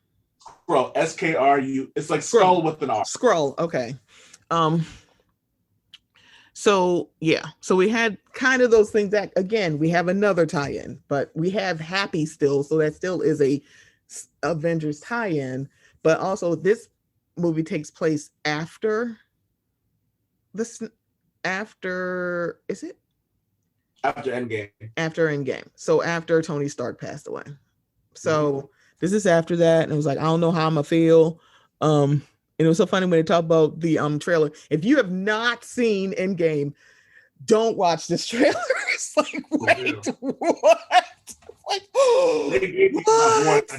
Skrull, SKRU. It's like skull with an R. Skrull, okay. So yeah, so we had kind of those things that, again, we have another tie-in, but we have Happy still, so that still is a Avengers tie-in, but also this movie takes place after Endgame. So after Tony Stark passed away. So this is after that, and it was like, I don't know how I'm gonna feel. And it was so funny when they talk about the trailer. If you have not seen Endgame, don't watch this trailer. It's like, wait, what? It's like, they gave what?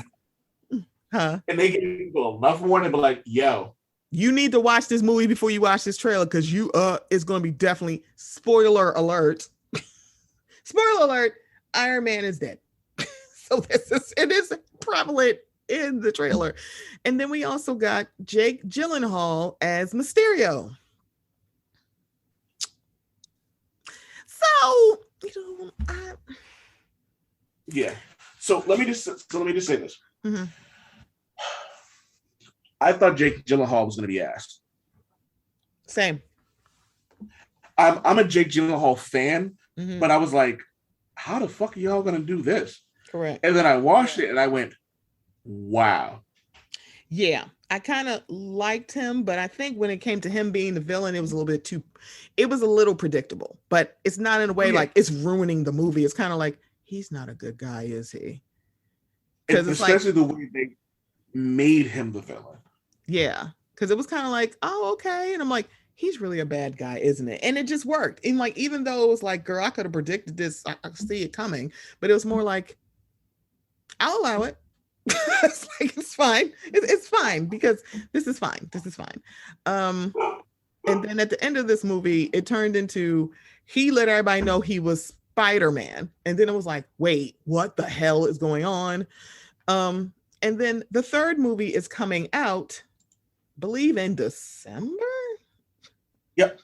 And they gave people enough warning, but like, yo, you need to watch this movie before you watch this trailer, because it's going to be definitely, spoiler alert. Spoiler alert, Iron Man is dead. So it is prevalent in the trailer. And then we also got Jake Gyllenhaal as Mysterio. So, yeah. So let me just say this. Mm-hmm. I thought Jake Gyllenhaal was going to be asked. Same. I'm a Jake Gyllenhaal fan, but I was like, how the fuck are y'all going to do this? Correct. And then I watched it and I went, wow. Yeah, I kind of liked him, but I think when it came to him being the villain, it was a little predictable, but it's not in a way like it's ruining the movie. It's kind of like, he's not a good guy, is he? Because especially the way they made him the villain. Yeah, because it was kind of like, oh, okay. And I'm like, he's really a bad guy, isn't it? And it just worked. And like, even though it was like, girl, I could have predicted this, I see it coming, but it was more like, I'll allow it. It's like, it's fine. It's fine, because this is fine. And then at the end of this movie, it turned into, he let everybody know he was Spider-Man. And then it was like, wait, what the hell is going on? And then the third movie is coming out, I believe in December. Yep.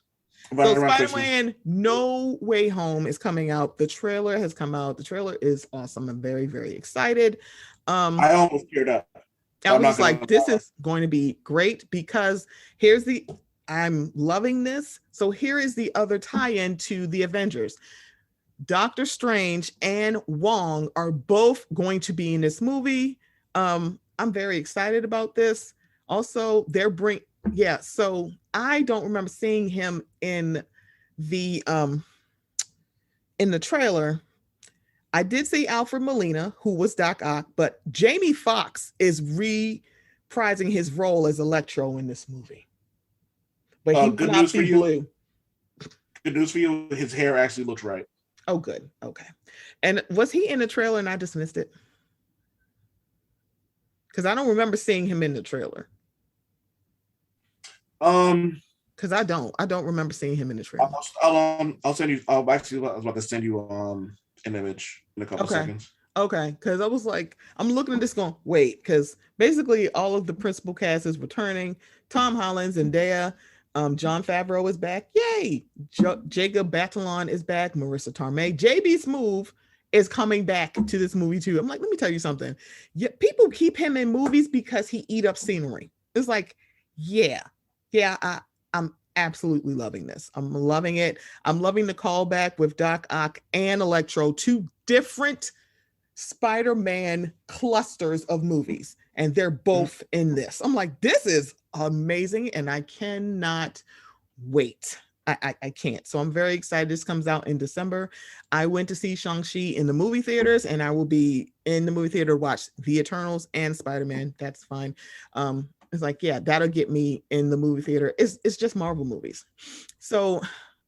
So Spider-Man No Way Home is coming out. The trailer has come out. The trailer is awesome. I'm very, very excited. I almost teared up. I was just like, this is going to be great, because I'm loving this. So here is the other tie-in to the Avengers. Doctor Strange and Wong are both going to be in this movie. I'm very excited about this. Also, so I don't remember seeing him the in the trailer. I did see Alfred Molina, who was Doc Ock, but Jamie Foxx is reprising his role as Electro in this movie. But he will not be blue. Good news for you. His hair actually looks right. Oh, good. Okay. And was he in the trailer and I just missed it? Because I don't remember seeing him in the trailer. Because I don't remember seeing him in the trailer. I'll send you. I was about to send you an image in a couple seconds. Okay, because I was like, I'm looking at this going, wait, because basically all of the principal cast is returning. Tom Holland, Zendaya, Jon Favreau is back. Yay! Jacob Batalon is back. Marissa Tomei. JB Smoove is coming back to this movie too. I'm like, let me tell you something. Yeah, people keep him in movies because he eat up scenery. It's like, I'm absolutely loving this. I'm loving it. I'm loving the callback with Doc Ock and Electro, two different Spider-Man clusters of movies, and they're both in this. I'm like, this is amazing, and I cannot wait. I can't. So I'm very excited. This comes out in December. I went to see Shang-Chi in the movie theaters, and I will be in the movie theater to watch The Eternals and Spider-Man. That's fine. It's like, yeah, that'll get me in the movie theater. It's just Marvel movies. So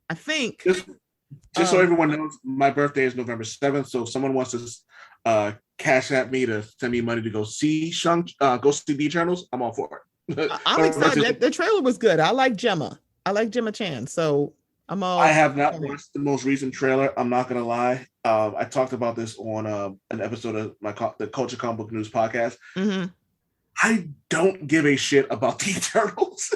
I think just so everyone knows, my birthday is November 7th. So if someone wants to cash at me to send me money to go see The Eternals, I'm all for it. I'm excited. The trailer was good. I like Gemma Chan. So I have not watched the most recent trailer. I'm not gonna lie. I talked about this on an episode of the Culture Comic Book News podcast. Mm-hmm. I don't give a shit about the Eternals.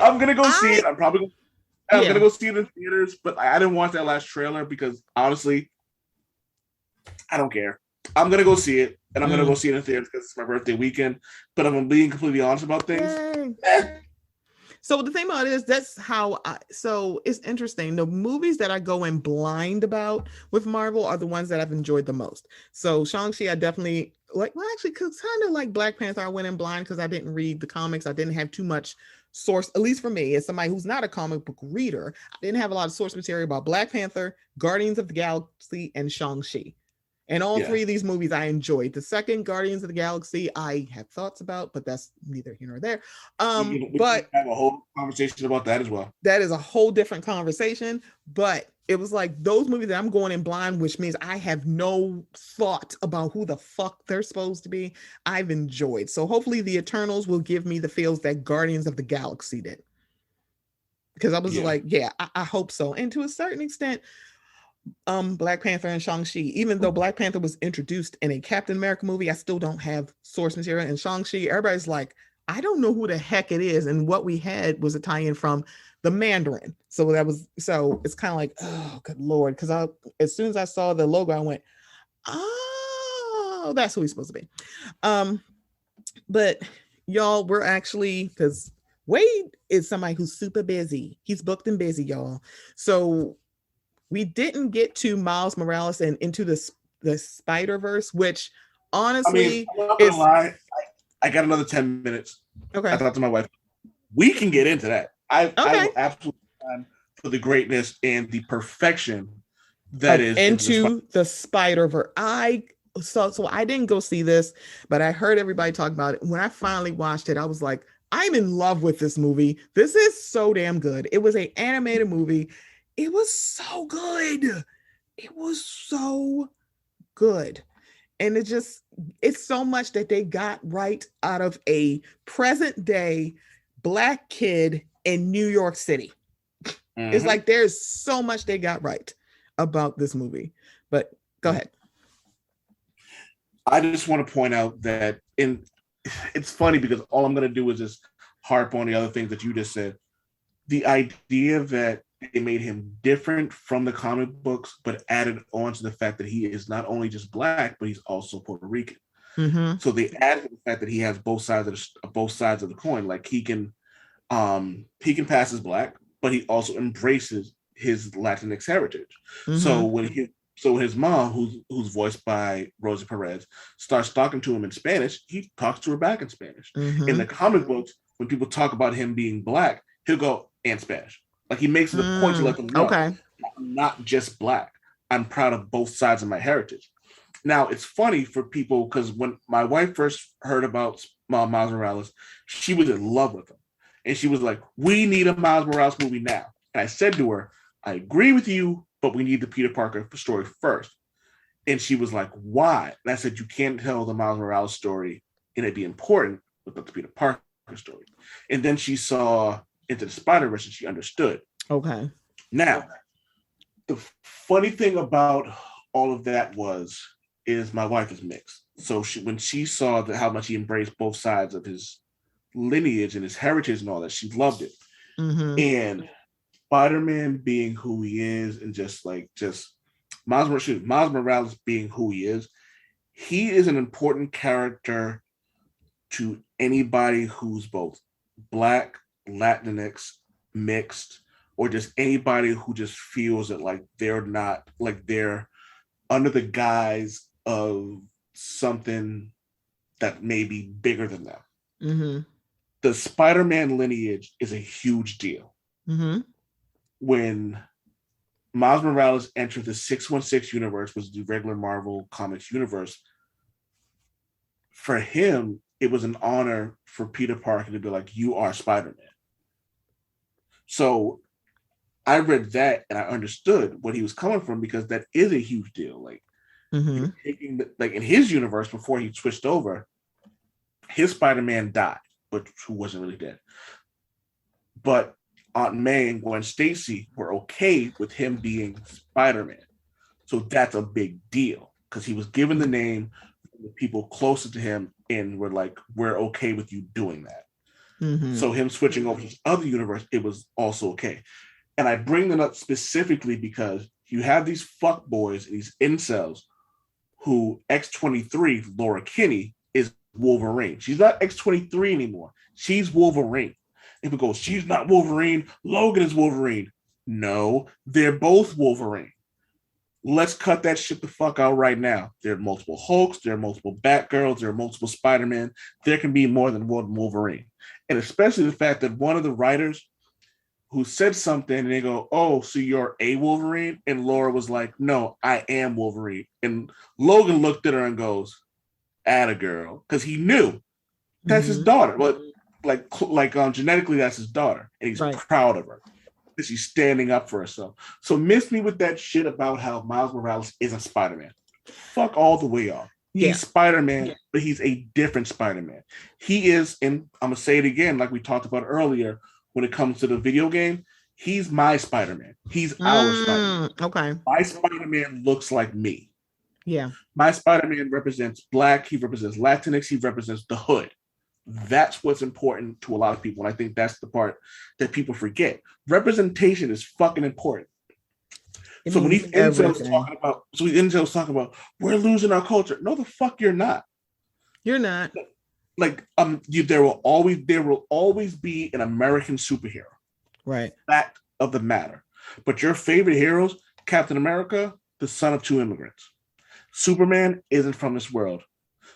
I'm gonna go see it. I'm gonna go see it in theaters, but I didn't watch that last trailer because honestly, I don't care. I'm gonna go see it, and I'm gonna go see it in theaters because it's my birthday weekend. But I'm being completely honest about things. So the thing about it is so it's interesting. The movies that I go in blind about with Marvel are the ones that I've enjoyed the most. So Shang-Chi, I definitely actually, cause kind of like Black Panther, I went in blind because I didn't read the comics. I didn't have too much source, at least for me, as somebody who's not a comic book reader. I didn't have a lot of source material about Black Panther, Guardians of the Galaxy, and Shang-Chi. And all three of these movies I enjoyed. The second, Guardians of the Galaxy, I have thoughts about, but that's neither here nor there. We can have a whole conversation about that as well. That is a whole different conversation. But it was like those movies that I'm going in blind, which means I have no thought about who the fuck they're supposed to be. I've enjoyed. So hopefully the Eternals will give me the feels that Guardians of the Galaxy did. Because I was like, I hope so. And to a certain extent, Black Panther and Shang-Chi, even though Black Panther was introduced in a Captain America movie, I still don't have source material. And Shang-Chi, everybody's like, I don't know who the heck it is. And what we had was a tie-in from the Mandarin. So it's kind of like, oh, good Lord. Because as soon as I saw the logo, I went, oh, that's who he's supposed to be. But y'all, we're actually, because Wade is somebody who's super busy. He's booked and busy, y'all. So we didn't get to Miles Morales and Into the Spider-Verse, which honestly, I'm not gonna lie. I got another 10 minutes. Okay. I thought to my wife, we can get into that. I will absolutely stand for the greatness and the perfection that is Into the Spider-Verse. So I didn't go see this, but I heard everybody talk about it. When I finally watched it, I was like, I'm in love with this movie. This is so damn good. It was an animated movie. It was so good. It was so good. And it's so much that they got right out of a present day Black kid in New York City. Mm-hmm. It's like there's so much they got right about this movie. But go ahead. I just want to point out that it's funny because all I'm going to do is just harp on the other things that you just said. The idea that they made him different from the comic books, but added on to the fact that he is not only just Black, but he's also Puerto Rican. Mm-hmm. So they added the fact that he has both sides of the coin. Like he can pass as Black, but he also embraces his Latinx heritage. Mm-hmm. So his mom, who's voiced by Rosie Perez, starts talking to him in Spanish. He talks to her back in Spanish. Mm-hmm. In the comic books, when people talk about him being Black, he'll go and Spanish. Like he makes it a point to let them know, okay, I'm not just Black. I'm proud of both sides of my heritage. Now it's funny for people because when my wife first heard about Miles Morales, she was in love with him, and she was like, "We need a Miles Morales movie now." And I said to her, "I agree with you, but we need the Peter Parker story first." And she was like, "Why?" And I said, "You can't tell the Miles Morales story and it be important without the Peter Parker story." And then she saw Into the Spider-Verse and she understood. Okay. Now, the funny thing about all of that is my wife is mixed. So when she saw how much he embraced both sides of his lineage and his heritage and all that, she loved it. Mm-hmm. And Spider-Man being who he is, and just Miles Morales being who he is an important character to anybody who's both Black, Latinx, mixed, or just anybody who just feels that like they're not, like they're under the guise of something that may be bigger than them. Mm-hmm. The Spider-Man lineage is a huge deal. Mm-hmm. When Miles Morales entered the 616 universe, was the regular Marvel Comics universe, for him, it was an honor for Peter Parker to be like, "You are Spider-Man." So I read that and I understood what he was coming from, because that is a huge deal. Like, mm-hmm. Like in his universe, before he switched over, his Spider-Man died, but who wasn't really dead. But Aunt May and Gwen Stacy were okay with him being Spider-Man. So that's a big deal, because he was given the name from the people closer to him and were like, "We're okay with you doing that." Mm-hmm. So him switching over to his other universe, it was also okay. And I bring that up specifically because you have these fuck boys and these incels who X-23, Laura Kinney, is Wolverine. She's not X-23 anymore. She's Wolverine. People go, "She's not Wolverine. Logan is Wolverine." No, they're both Wolverine. Let's cut that shit the fuck out right now. There are multiple Hulks, there are multiple Batgirls, there are multiple Spider-Man. There can be more than one Wolverine. And especially the fact that one of the writers who said something and they go, "Oh, so you're a Wolverine?" And Laura was like, "No, I am Wolverine." And Logan looked at her and goes, "Atta girl," because he knew that's his daughter. But genetically, that's his daughter, and he's proud of her. She's standing up for herself. So miss me with that shit about how Miles Morales isn't Spider-Man. Fuck all the way off. Yeah. He's Spider-Man, but he's a different Spider-Man. He is, and I'm gonna say it again, like we talked about earlier, when it comes to the video game, he's my Spider-Man. He's our Spider-Man. Okay. My Spider-Man looks like me. Yeah. My Spider-Man represents Black. He represents Latinx. He represents the hood. That's what's important to a lot of people. And I think that's the part that people forget. Representation is fucking important. So when these incels talking about we're losing our culture, no, the fuck you're not. You're not. Like there will always be an American superhero. Right. Fact of the matter. But your favorite heroes, Captain America, the son of two immigrants. Superman isn't from this world.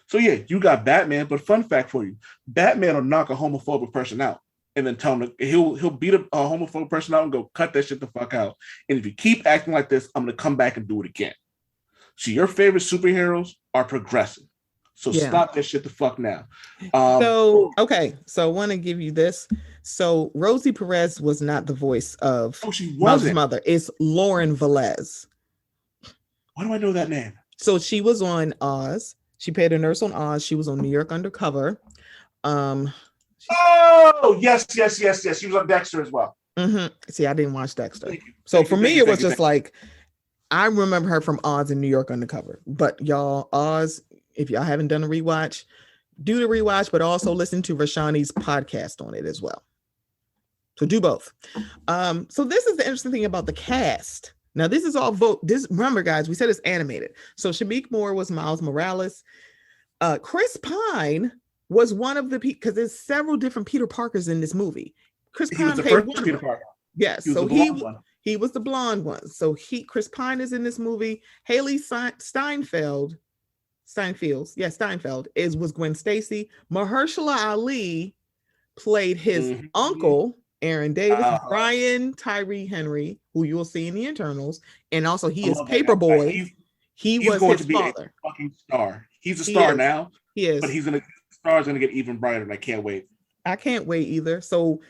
So yeah, you got Batman, but fun fact for you, Batman will knock a homophobic person out and then tell him he'll beat a homophobic person out and go, "Cut that shit the fuck out. And if you keep acting like this, I'm gonna come back and do it again." So your favorite superheroes are progressive. So stop that shit the fuck now. So I want to give you this. So Rosie Perez was not the voice of Miles' mother. It's Lauren Velez. Why do I know that name? So she was on Oz. She played a nurse on Oz. She was on New York Undercover. Yes. She was on Dexter as well. Mm-hmm. See, I didn't watch Dexter. So for me, it was just like, I remember her from Oz and New York Undercover. But y'all, Oz, if y'all haven't done a rewatch, do the rewatch, but also listen to Rashani's podcast on it as well. So do both. So this is the interesting thing about the cast. Now, this is all remember, guys, we said it's animated. So Shameik Moore was Miles Morales. Chris Pine was one of the because there's several different Peter Parkers in this movie. Chris Pine was the first Peter Parker. Yes, He was so the blonde one. he was the blonde one. So Chris Pine is in this movie. Haley Steinfeld was Gwen Stacy. Mahershala Ali played his Mm-hmm. uncle, Aaron Davis. Brian Tyree Henry, who you will see in the internals, and also he I is love that guy. Paperboy. He He's was going his to be a father. fucking star. He's a He star is. now, He but is. the star is gonna get even brighter, and I can't wait. I can't wait either. So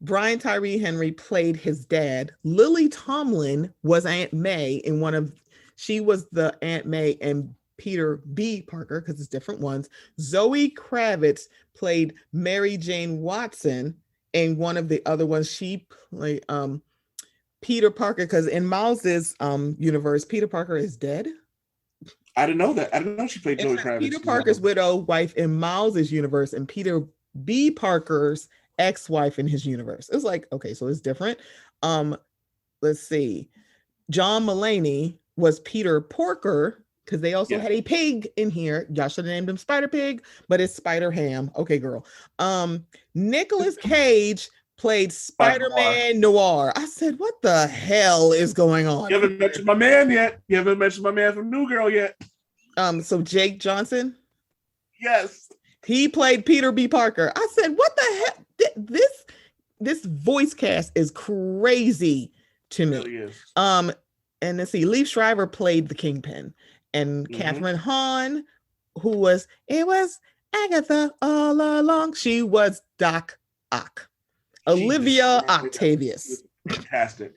Brian Tyree Henry played his dad. Lily Tomlin was Aunt May in she was the Aunt May and Peter B. Parker, because it's different ones. Zoe Kravitz played Mary Jane Watson, and one of the other ones she played Peter Parker, because in Miles's universe, Peter Parker is dead. I didn't know that. I didn't know she played Zoe Kravitz. Peter Parker's widow wife in Miles's universe, and Peter B. Parker's ex-wife in his universe. It's like, okay, so it's different. Let's see. John Mulaney was Peter Porker, because they also had a pig in here. Y'all should have named him Spider Pig, but it's Spider Ham. Okay, girl. Nicolas Cage played Spider-Man Noir. I said, what the hell is going on? You haven't mentioned my man yet. You haven't mentioned my man from New Girl yet. So Jake Johnson? Yes. He played Peter B. Parker. I said, what the heck? This voice cast is crazy to me. It really is. And let's see, Liev Schreiber played the Kingpin, and Catherine Hahn, who was Agatha all along. She was Doc Ock. Olivia Octavius. Fantastic.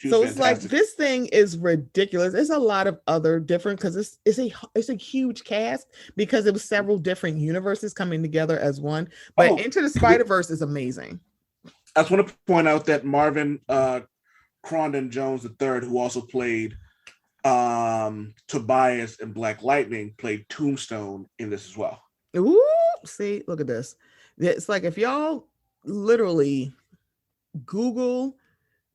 So it's like, this thing is ridiculous. There's a lot of other different, because it's a huge cast, because it was several different universes coming together as one. But Into the Spider-Verse is amazing. I just want to point out that Marvin Crondon Jones III, who also played Tobias in Black Lightning, played Tombstone in this as well. Ooh, see, look at this. It's like, if y'all literally Google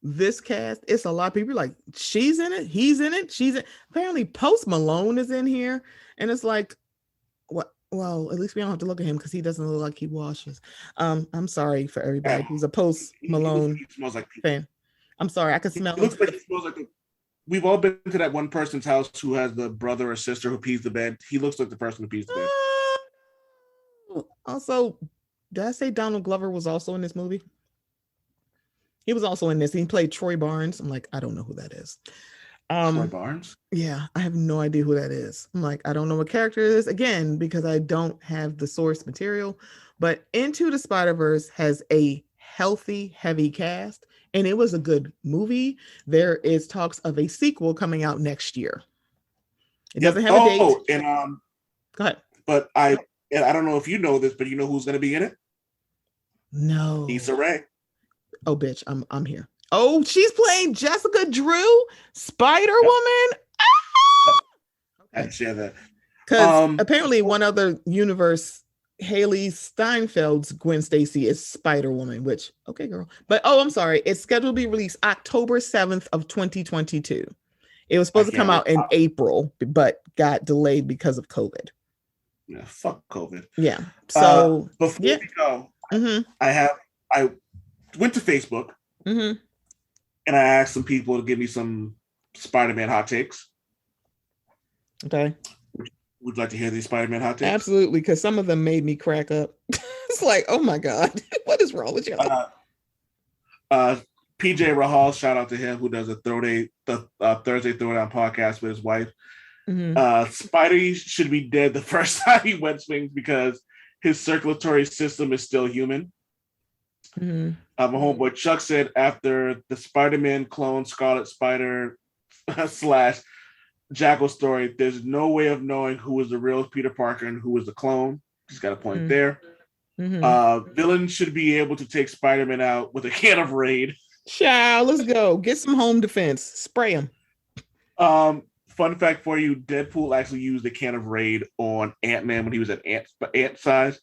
this cast, it's a lot of people like, she's in it, he's in it, she's in. Apparently Post Malone is in here, and it's like, what? Well, at least we don't have to look at him, because he doesn't look like he washes. I'm sorry for everybody who's a Post Malone he smells like fan. I'm sorry, I can smell him. Looks like he smells like we've all been to that one person's house who has the brother or sister who pees the bed. He looks like the person who pees the bed. Also, did I say Donald Glover was also in this movie? He was also in this. He played Troy Barnes. I'm like, I don't know who that is. Troy Barnes? Yeah, I have no idea who that is. I'm like, I don't know what character it is, again, because I don't have the source material. But Into the Spider-Verse has a healthy, heavy cast, and it was a good movie. There is talks of a sequel coming out next year. It doesn't have a date. Oh, and go ahead. But I don't know if you know this, but you know who's going to be in it? No. Issa Rae. Oh, bitch, I'm here. Oh, she's playing Jessica Drew, Spider-Woman. I didn't share that. Because apparently one other universe, Haley Steinfeld's Gwen Stacy is Spider-Woman, which, okay, girl. But, I'm sorry. It's scheduled to be released October 7th of 2022. It was supposed to come out in April, but got delayed because of COVID. Yeah, fuck COVID. Yeah. So before we go, I went to Facebook and I asked some people to give me some Spider-Man hot takes. Okay. Would you like to hear these Spider-Man hot takes? Absolutely, because some of them made me crack up. It's like, oh my God, what is wrong with you? PJ Rahal, shout out to him, who does a Thursday Throwdown podcast with his wife. Spidey should be dead the first time he wet swings, because his circulatory system is still human. My homeboy Chuck said, after the Spider-Man clone Scarlet Spider / Jackal story, there's no way of knowing who was the real Peter Parker and who was the clone. He's got a point there. Villains should be able to take Spider-Man out with a can of Raid. Child, let's go. Get some home defense. Spray him. Fun fact for you, Deadpool actually used a can of Raid on Ant-Man when he was at ant size.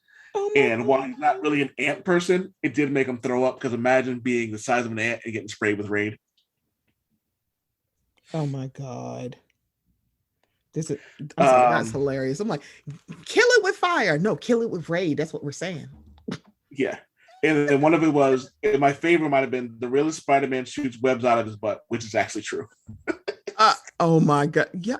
And while he's not really an ant person, it did make him throw up, because imagine being the size of an ant and getting sprayed with Raid. Oh my God. That's hilarious. I'm like, kill it with fire. No, kill it with Raid. That's what we're saying. Yeah. And then one of it was, and my favorite might have been the realest Spider-Man shoots webs out of his butt, which is actually true. Oh my god. Yeah,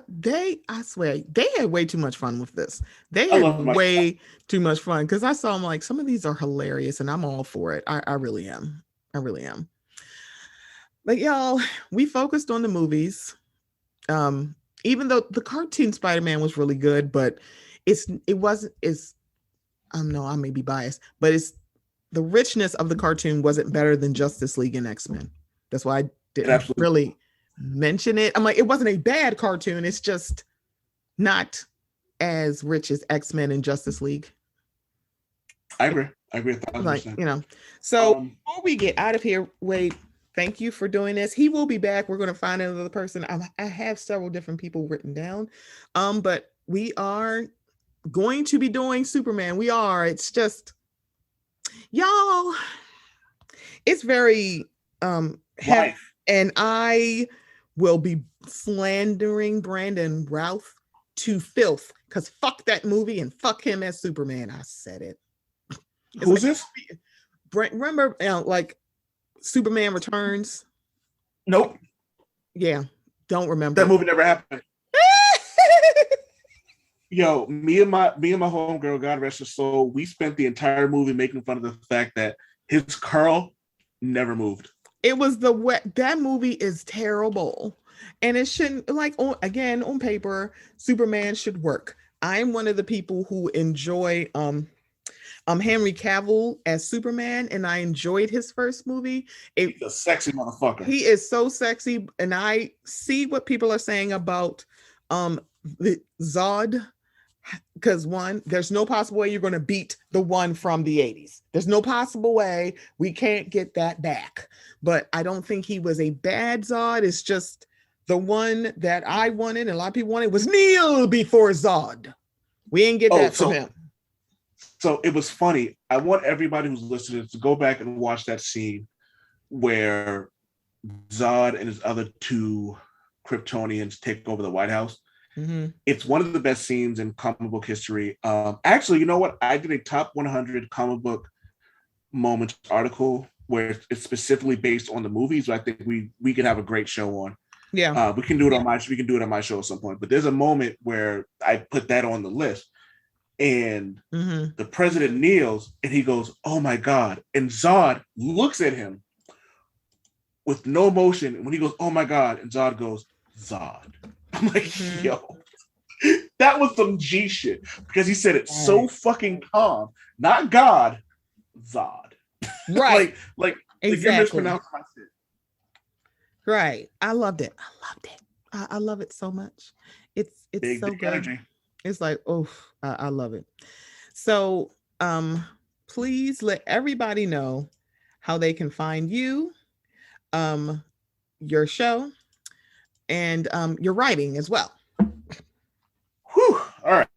I swear, they had way too much fun with this. They I had love my way too much fun because I saw them like some of these are hilarious and I'm all for it. I really am. I really am. But y'all, we focused on the movies. Um, even though the cartoon Spider-Man was really good, but it wasn't it's no, I may be biased, but it's the richness of the cartoon wasn't better than Justice League and X-Men. That's why I didn't really mention it. I'm like, it wasn't a bad cartoon. It's just not as rich as X-Men and Justice League. I agree. I agree 1,000%. Like, So before we get out of here, Wade, thank you for doing this. He will be back. We're going to find another person. I have several different people written down. But we are going to be doing Superman. We are. It's just, y'all, it's very heavy, and I will be slandering Brandon Routh to filth because fuck that movie and fuck him as Superman. I said it. Who's this? Remember, like Superman Returns? Nope. Yeah, don't remember. That movie never happened. Yo, me and my homegirl, God rest her soul, we spent the entire movie making fun of the fact that his curl never moved. It was that movie is terrible. And it shouldn't, like, on paper, Superman should work. I'm one of the people who enjoy Henry Cavill as Superman, and I enjoyed his first movie. He's a sexy motherfucker. He is so sexy, and I see what people are saying about the Zod. Because one, there's no possible way you're going to beat the one from the 80s. There's no possible way. We can't get that back. But I don't think he was a bad Zod. It's just the one that I wanted and a lot of people wanted was Neil before Zod. We ain't get that from him. So it was funny. I want everybody who's listening to go back and watch that scene where Zod and his other two Kryptonians take over the White House. Mm-hmm. It's one of the best scenes in comic book history. Actually, you know what? I did a top 100 comic book moments article where it's specifically based on the movies. So I think we could have a great show on. Yeah, we can do it on my show at some point. But there's a moment where I put that on the list, and the president kneels and he goes, "Oh my God!" And Zod looks at him with no emotion. And when he goes, "Oh my God," and Zod goes, "Zod." I'm like, yo, that was some G shit because he said it so fucking calm. Not God, Zod. Right. like exactly. You mispronounced my shit. Right. I loved it. I love it so much. It's big, so good. Energy. It's like, oh, I love it. So please let everybody know how they can find you, your show, and your writing as well. Whew. All right.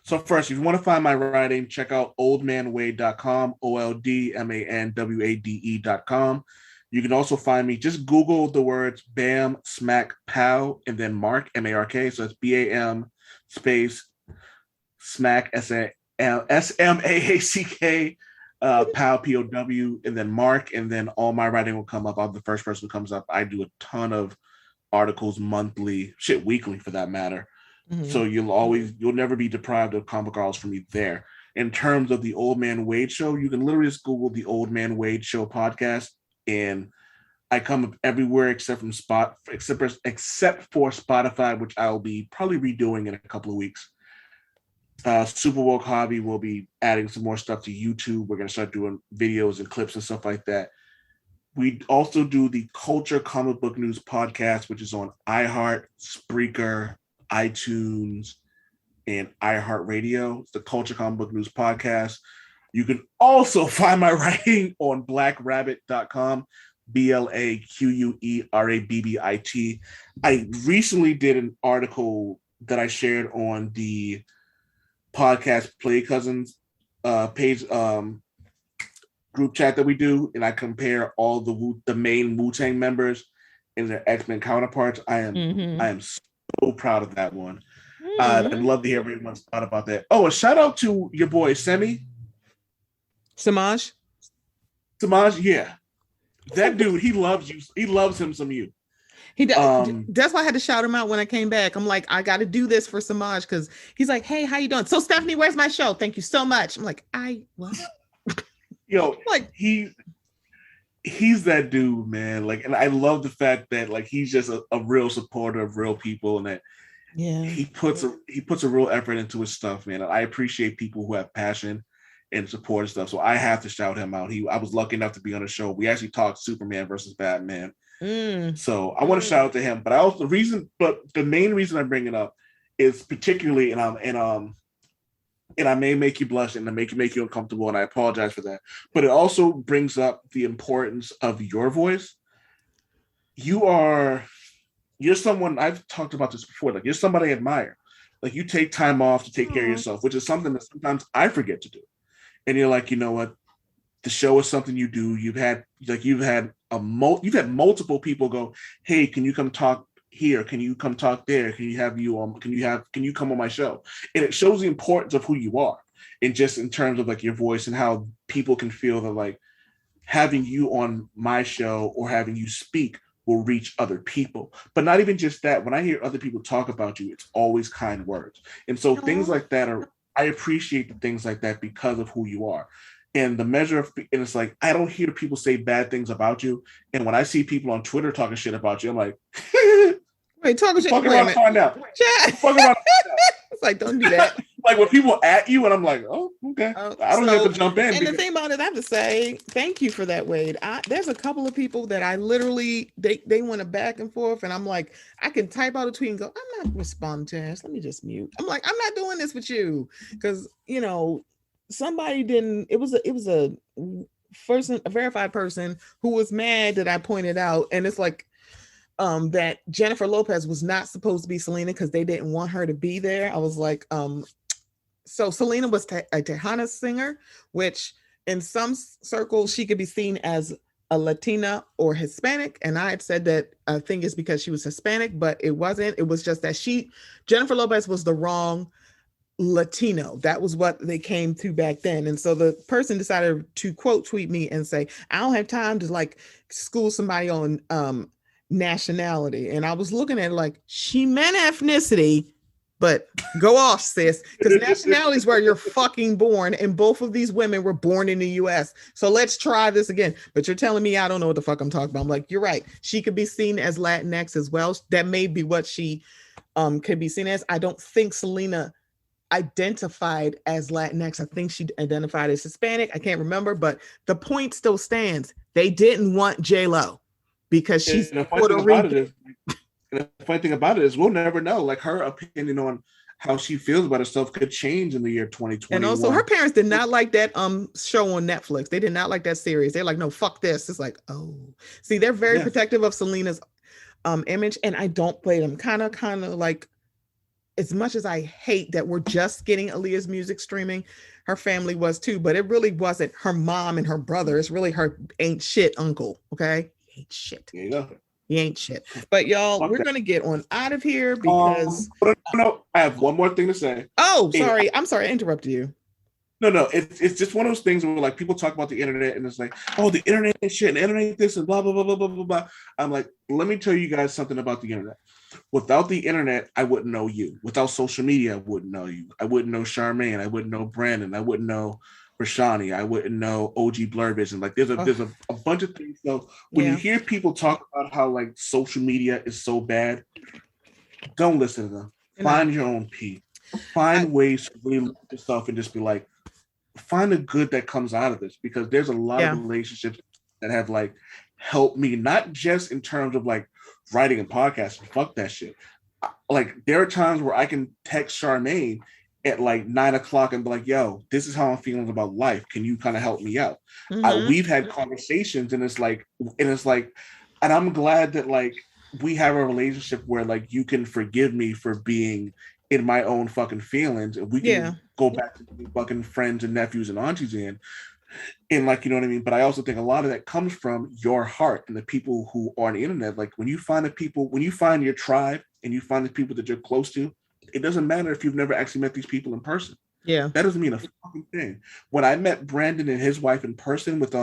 So first, if you want to find my writing, check out oldmanwade.com, oldmanwade.com. You can also find me, just Google the words Bam, Smack, Pow, and then Mark, M-A-R-K. So it's B-A-M space Smack, S-M-A-A-C-K, Pow, P-O-W, and then Mark, and then all my writing will come up. I'm the first person who comes up. I do a ton of articles monthly, weekly for that matter. So you'll never be deprived of comic articles from me there. In terms of the Old Man Wade Show, you can literally just Google the Old Man Wade Show podcast, and I come up everywhere except for Spotify, which I'll be probably redoing in a couple of weeks. Super Woke Hobby will be adding some more stuff to YouTube. We're going to start doing videos and clips and stuff like that. We also do the Culture Comic Book News podcast, which is on iHeart, Spreaker, iTunes, and iHeartRadio. It's the Culture Comic Book News podcast. You can also find my writing on blackrabbit.com, BLAQUERABBIT. I recently did an article that I shared on the podcast Play Cousins page group chat that we do, and I compare all the main Wu-Tang members and their X-Men counterparts. I am so proud of that one. I'd love to hear everyone's thought about that. Oh, a shout out to your boy Samaj. Samaj, yeah. That dude, he loves you. He loves him some you. He does. That's why I had to shout him out when I came back. I'm like, I got to do this for Samaj because he's like, hey, how you doing? So Stephanie, where's my show? Thank you so much. I'm like, what? Like he's that dude, man. Like, and I love the fact that like he's just a real supporter of real people, and that he puts a real effort into his stuff, man. And I appreciate people who have passion and support and stuff. So I have to shout him out. I was lucky enough to be on the show. We actually talked Superman versus Batman. So I want to shout out to him. But the main reason I bring it up is particularly, and I may make you blush and I make you uncomfortable, and I apologize for that. But it also brings up the importance of your voice. You're someone, I've talked about this before, like you're somebody I admire. Like you take time off to take care of yourself, which is something that sometimes I forget to do. And you're like, you know what? The show is something you do. You've had multiple people go, hey, can you come talk here? Can you come talk there? Can you come on my show? And it shows the importance of who you are, and just in terms of like your voice and how people can feel that like having you on my show or having you speak will reach other people. But not even just that. When I hear other people talk about you, it's always kind words. And so things like that I appreciate the things like that because of who you are. And the measure of, and it's like, I don't hear people say bad things about you. And when I see people on Twitter talking shit about you, I'm like, wait, talking shit. Fuck around and find out. It's like, don't do that. Like when people at you, and I'm like, oh, okay. I don't have to jump in. And the thing about it, I have to say, thank you for that, Wade. There's a couple of people that I literally, they went a back and forth, and I'm like, I can type out a tweet and go, I'm not responding to this. Let me just mute. I'm like, I'm not doing this with you. Because, somebody didn't, it was a verified person who was mad that I pointed out. And it's like, that Jennifer Lopez was not supposed to be Selena because they didn't want her to be there. I was like, so Selena was a Tejana singer, which in some circles she could be seen as a Latina or Hispanic. And I had said that I think it's because she was Hispanic, but it wasn't. It was just that Jennifer Lopez was the wrong Latino. That was what they came to back then. And so the person decided to quote tweet me and say, I don't have time to like school somebody on nationality. And I was looking at it like, she meant ethnicity, but go off, sis, because nationality is where you're fucking born, and both of these women were born in the US. So let's try this again. But you're telling me I don't know what the fuck I'm talking about. I'm like, you're right. She could be seen as Latinx as well. That may be what she could be seen as. I don't think Selena identified as Latinx. I think she identified as Hispanic. I can't remember, but the point still stands. They didn't want J-Lo because she's Puerto Rican. And the funny thing about it is we'll never know. Like her opinion on how she feels about herself could change in the year 2020. And also her parents did not like that show on Netflix. They did not like that series. They're like, no, fuck this. It's like, oh. See, they're very protective of Selena's image, and I don't blame them. Kind of like, as much as I hate that we're just getting Aaliyah's music streaming, her family was too, but it really wasn't her mom and her brother. It's really her ain't shit uncle, okay? He ain't shit. Yeah. He ain't shit. But y'all, we're going to get on out of here because... No, I have one more thing to say. Oh, sorry. I'm sorry. I interrupted you. No. It's just one of those things where like people talk about the internet and it's like, oh, the internet is shit and the internet this and blah, blah, blah, blah, blah, blah, blah. I'm like, let me tell you guys something about the internet. Without the internet, I wouldn't know you. Without social media, I wouldn't know you. I wouldn't know Charmaine. I wouldn't know Brandon. I wouldn't know Rashani. I wouldn't know OG Blur Vision. Like there's a bunch of things. So when you hear people talk about how like social media is so bad, don't listen to them. Find your own peace. Find ways to really look at yourself and just be like, find the good that comes out of this, because there's a lot of relationships that have like helped me, not just in terms of like writing and podcasting. Fuck that shit. Like there are times where I can text Charmaine at like 9:00 and be like, yo, this is how I'm feeling about life. Can you kind of help me out? We've had conversations and it's like, and I'm glad that like we have a relationship where like you can forgive me for being in my own fucking feelings, and we can go back to being fucking friends and nephews and aunties again. And like, you know what I mean? But I also think a lot of that comes from your heart and the people who are on the internet. Like when you find your tribe and you find the people that you're close to, it doesn't matter if you've never actually met these people in person. Yeah. That doesn't mean a fucking thing. When I met Brandon and his wife in person with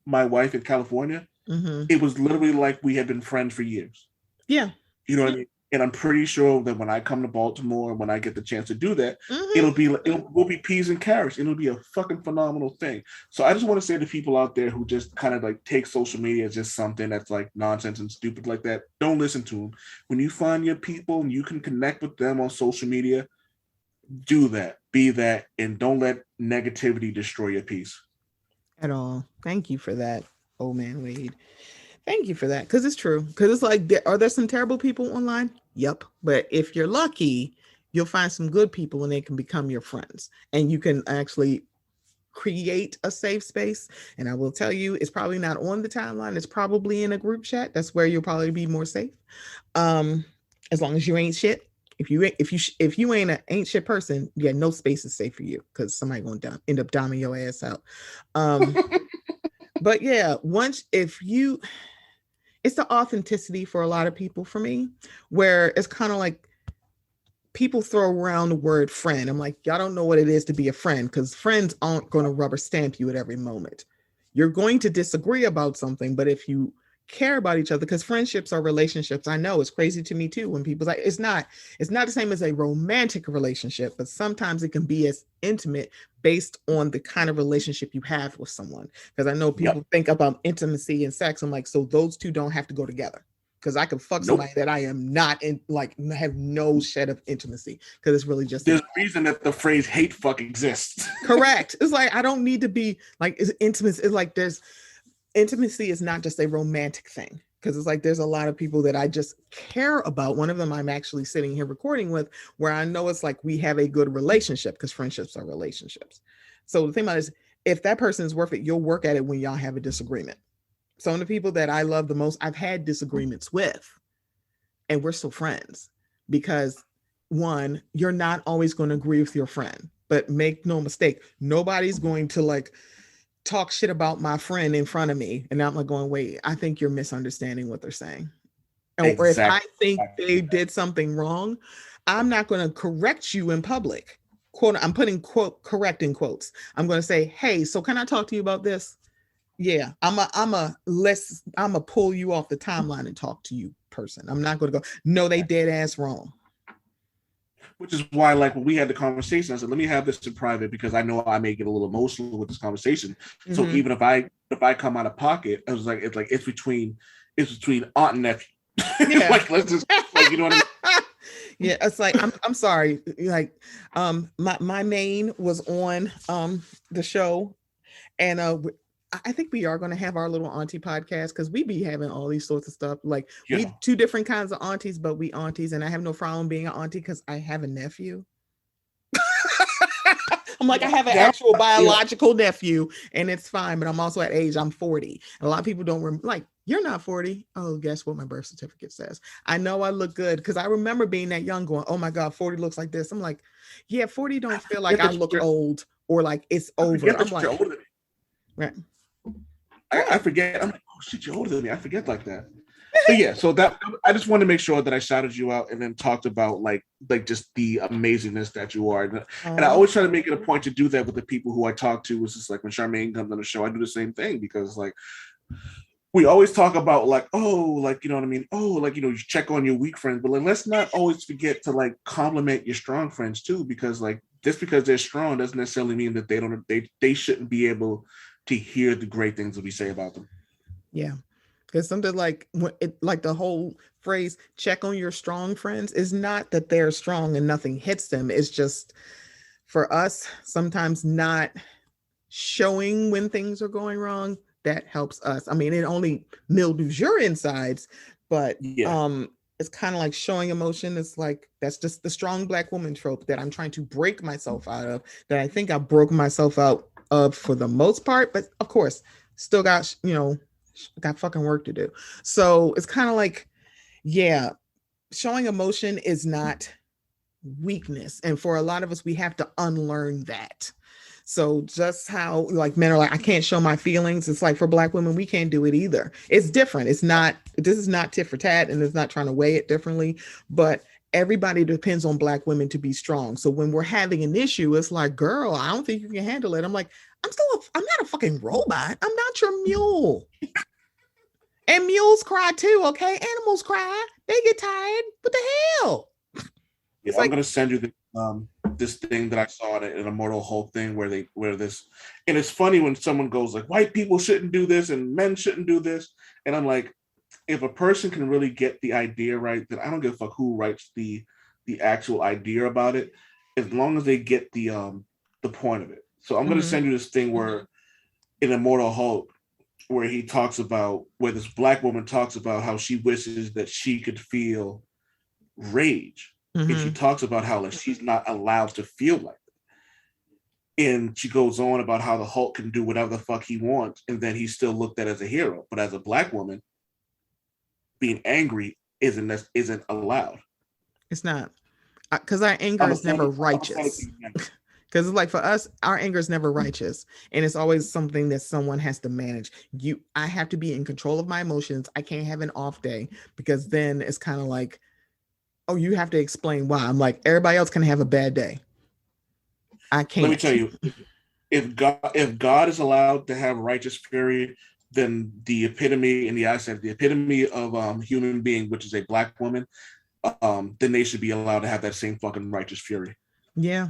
my wife in California, it was literally like we had been friends for years. Yeah. You know what I mean? And I'm pretty sure that when I come to Baltimore, when I get the chance to do that, we'll be peas and carrots. It'll be a fucking phenomenal thing. So I just want to say to people out there who just kind of like take social media as just something that's like nonsense and stupid like that, don't listen to them. When you find your people and you can connect with them on social media, do that, be that, and don't let negativity destroy your peace. At all. Thank you for that, old man Wade. Thank you for that. Because it's true. Because it's like, are there some terrible people online? Yep. But if you're lucky, you'll find some good people and they can become your friends. And you can actually create a safe space. And I will tell you, it's probably not on the timeline. It's probably in a group chat. That's where you'll probably be more safe. As long as you ain't shit. If you ain't shit person, yeah, no space is safe for you because somebody gonna end up doming your ass out. But yeah, it's the authenticity for a lot of people for me, where it's kind of like people throw around the word friend. I'm like, y'all don't know what it is to be a friend because friends aren't going to rubber stamp you at every moment. You're going to disagree about something, but if you care about each other, because friendships are relationships. I know it's crazy to me too when people like it's not the same as a romantic relationship, but sometimes it can be as intimate based on the kind of relationship you have with someone. Because I know people think about intimacy and sex. I'm like, so those two don't have to go together. Because I can fuck somebody that I am not in, like, have no shed of intimacy. Because it's really just there's a reason that the phrase "hate fuck" exists. Correct. It's like I don't need to be like it's intimacy. It's like intimacy is not just a romantic thing, because it's like there's a lot of people that I just care about. One of them I'm actually sitting here recording with, where I know it's like we have a good relationship, because friendships are relationships. So the thing about it is, if that person is worth it, you'll work at it when y'all have a disagreement. Some of the people that I love the most, I've had disagreements with, and we're still friends, because one, you're not always going to agree with your friend, but make no mistake, nobody's going to like talk shit about my friend in front of me. And I'm like going, wait, I think you're misunderstanding what they're saying. Or if I think they did something wrong, I'm not going to correct you in public. Quote, I'm putting quote correct in quotes. I'm going to say, hey, so can I talk to you about this? Yeah, I'm a pull you off the timeline and talk to you person. I'm not going to go, no, they dead ass wrong. Which is why, like, when we had the conversation, I said, let me have this in private, because I know I may get a little emotional with this conversation. Mm-hmm. So even if I come out of pocket, I was like, it's between aunt and nephew. Yeah. Like, let's just, like, you know what I mean? Yeah, it's like I'm sorry. Like, my main was on the show, and I think we are going to have our little auntie podcast, because we be having all these sorts of stuff. Like, we two different kinds of aunties, but we aunties, and I have no problem being an auntie because I have a nephew. I'm like, I have an actual biological nephew, and it's fine, but I'm also at age, I'm 40. And a lot of people don't like, you're not 40. Oh, guess what my birth certificate says? I know I look good, because I remember being that young going, oh my God, 40 looks like this. I'm like, yeah, 40 don't feel like I look old or like it's over. I'm like, right. I forget. I'm like, oh shit, you're older than me. I forget like that. But yeah, so that I just wanted to make sure that I shouted you out and then talked about like just the amazingness that you are. And I always try to make it a point to do that with the people who I talk to. It's just like when Charmaine comes on the show, I do the same thing, because like we always talk about like, oh, like, you know what I mean? Oh, like, you know, you check on your weak friends, but like, let's not always forget to like compliment your strong friends too, because like just because they're strong doesn't necessarily mean that they shouldn't be able to hear the great things that we say about them. Yeah. Because something like the whole phrase, check on your strong friends, is not that they're strong and nothing hits them. It's just for us, sometimes not showing when things are going wrong, that helps us. I mean, it only mildews your insides, but it's kind of like showing emotion. It's like, that's just the strong Black woman trope that I'm trying to break myself out of, that I think I broke myself out of for the most part, but of course still got, got fucking work to do. So it's kind of like, yeah, showing emotion is not weakness, and for a lot of us, we have to unlearn that. So just how like men are like, I can't show my feelings, it's like for Black women, we can't do it either. It's different. This is not tit for tat, and it's not trying to weigh it differently, but everybody depends on Black women to be strong. So when we're having an issue, it's like, girl, I don't think you can handle it. I'm like, I'm not a fucking robot. I'm not your mule. And mules cry too, okay? Animals cry. They get tired. What the hell? Yeah, I'm gonna send you this thing that I saw in an Immortal Hulk thing where this, and it's funny when someone goes like, white people shouldn't do this and men shouldn't do this, and I'm like, if a person can really get the idea right, then I don't give a fuck who writes the actual idea about it, as long as they get the point of it. So I'm gonna send you this thing where in Immortal Hulk, where he talks about, where this Black woman talks about how she wishes that she could feel rage. And she talks about how like she's not allowed to feel like it. And she goes on about how the Hulk can do whatever the fuck he wants, and then he's still looked at as a hero. But as a Black woman, being angry isn't allowed. It's not. Because our anger is never righteous. Because it's like for us, our anger is never righteous, and it's always something that someone has to manage. I have to be in control of my emotions. I can't have an off day, because then it's kind of like, oh, you have to explain why. I'm like, everybody else can have a bad day. I can't. Let me tell you, if God is allowed to have righteous fury, then the epitome, in the eyesight, the epitome of human being, which is a Black woman, then they should be allowed to have that same fucking righteous fury. Yeah.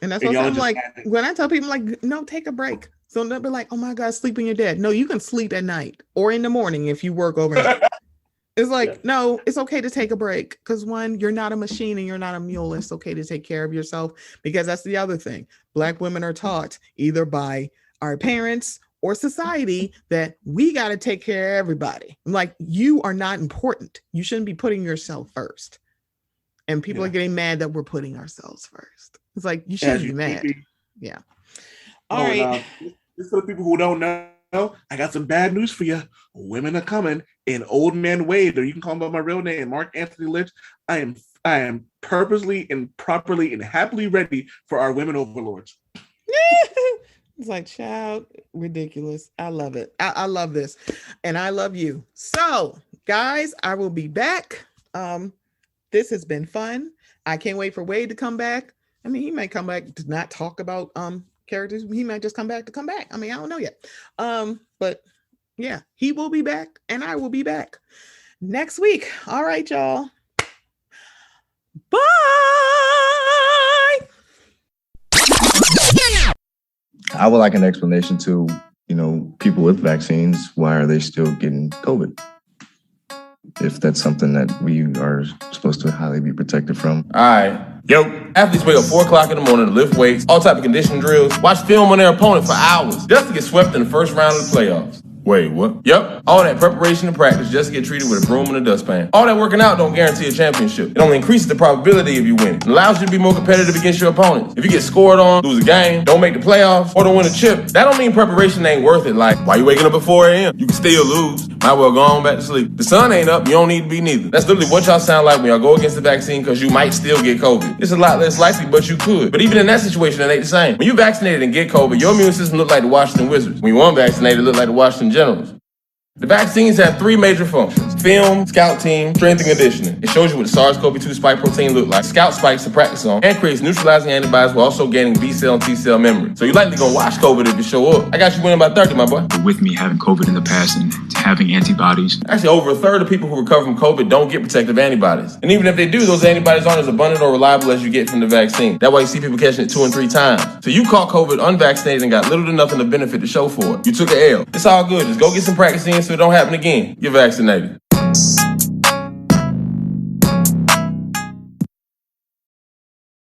And that's what I'm like, when I tell people, like, no, take a break. So they'll be like, oh my God, sleep when you're dead. No, you can sleep at night or in the morning if you work overnight. It's like, no, it's okay to take a break. Because one, you're not a machine and you're not a mule. It's okay to take care of yourself, because that's the other thing. Black women are taught either by our parents or society that we got to take care of everybody. I'm like, you are not important. You shouldn't be putting yourself first. And people are getting mad that we're putting ourselves first. It's like, you shouldn't be mad. Yeah. All right. Just for the people who don't know, I got some bad news for you. Women are coming. And Old Man Wade, or you can call him by my real name, Mark Anthony Lynch. I am purposely and properly and happily ready for our women overlords. It's like, child, ridiculous. I love it. I love this. And I love you. So, guys, I will be back. This has been fun. I can't wait for Wade to come back. I mean, he might come back to not talk about characters. He might just come back to come back. I mean, I don't know yet. But yeah, he will be back and I will be back next week. All right, y'all. Bye. I would like an explanation to, people with vaccines. Why are they still getting COVID? If that's something that we are supposed to highly be protected from. All right. Yo, athletes wake up 4 o'clock in the morning to lift weights, all type of conditioning drills, watch film on their opponent for hours, just to get swept in the first round of the playoffs. Wait, what? Yep. All that preparation and practice just to get treated with a broom and a dustpan. All that working out don't guarantee a championship. It only increases the probability of you winning. It allows you to be more competitive against your opponents. If you get scored on, lose a game, don't make the playoffs, or don't win a chip, that don't mean preparation ain't worth it. Like, why you waking up at 4 a.m.? You can still lose. Might well go on back to sleep. The sun ain't up, you don't need to be neither. That's literally what y'all sound like when y'all go against the vaccine, because you might still get COVID. It's a lot less likely, but you could. But even in that situation, it ain't the same. When you vaccinated and get COVID, your immune system look like the Washington Wizards. When you unvaccinated, it look like the Washington Generals. The vaccines have 3 major functions: film, scout team, strength and conditioning. It shows you what the SARS-CoV-2 spike protein look like, scout spikes to practice on, and creates neutralizing antibodies while also gaining B-cell and T-cell memory. So you're likely gonna watch COVID if you show up. I got you winning by 30, my boy. With me having COVID in the past and having antibodies. Actually, over a third of people who recover from COVID don't get protective antibodies. And even if they do, those antibodies aren't as abundant or reliable as you get from the vaccine. That's why you see people catching it 2 and 3 times. So you caught COVID unvaccinated and got little to nothing of benefit to show for it. You took an L. It's all good. Just go get some practice in so it don't happen again. Get vaccinated.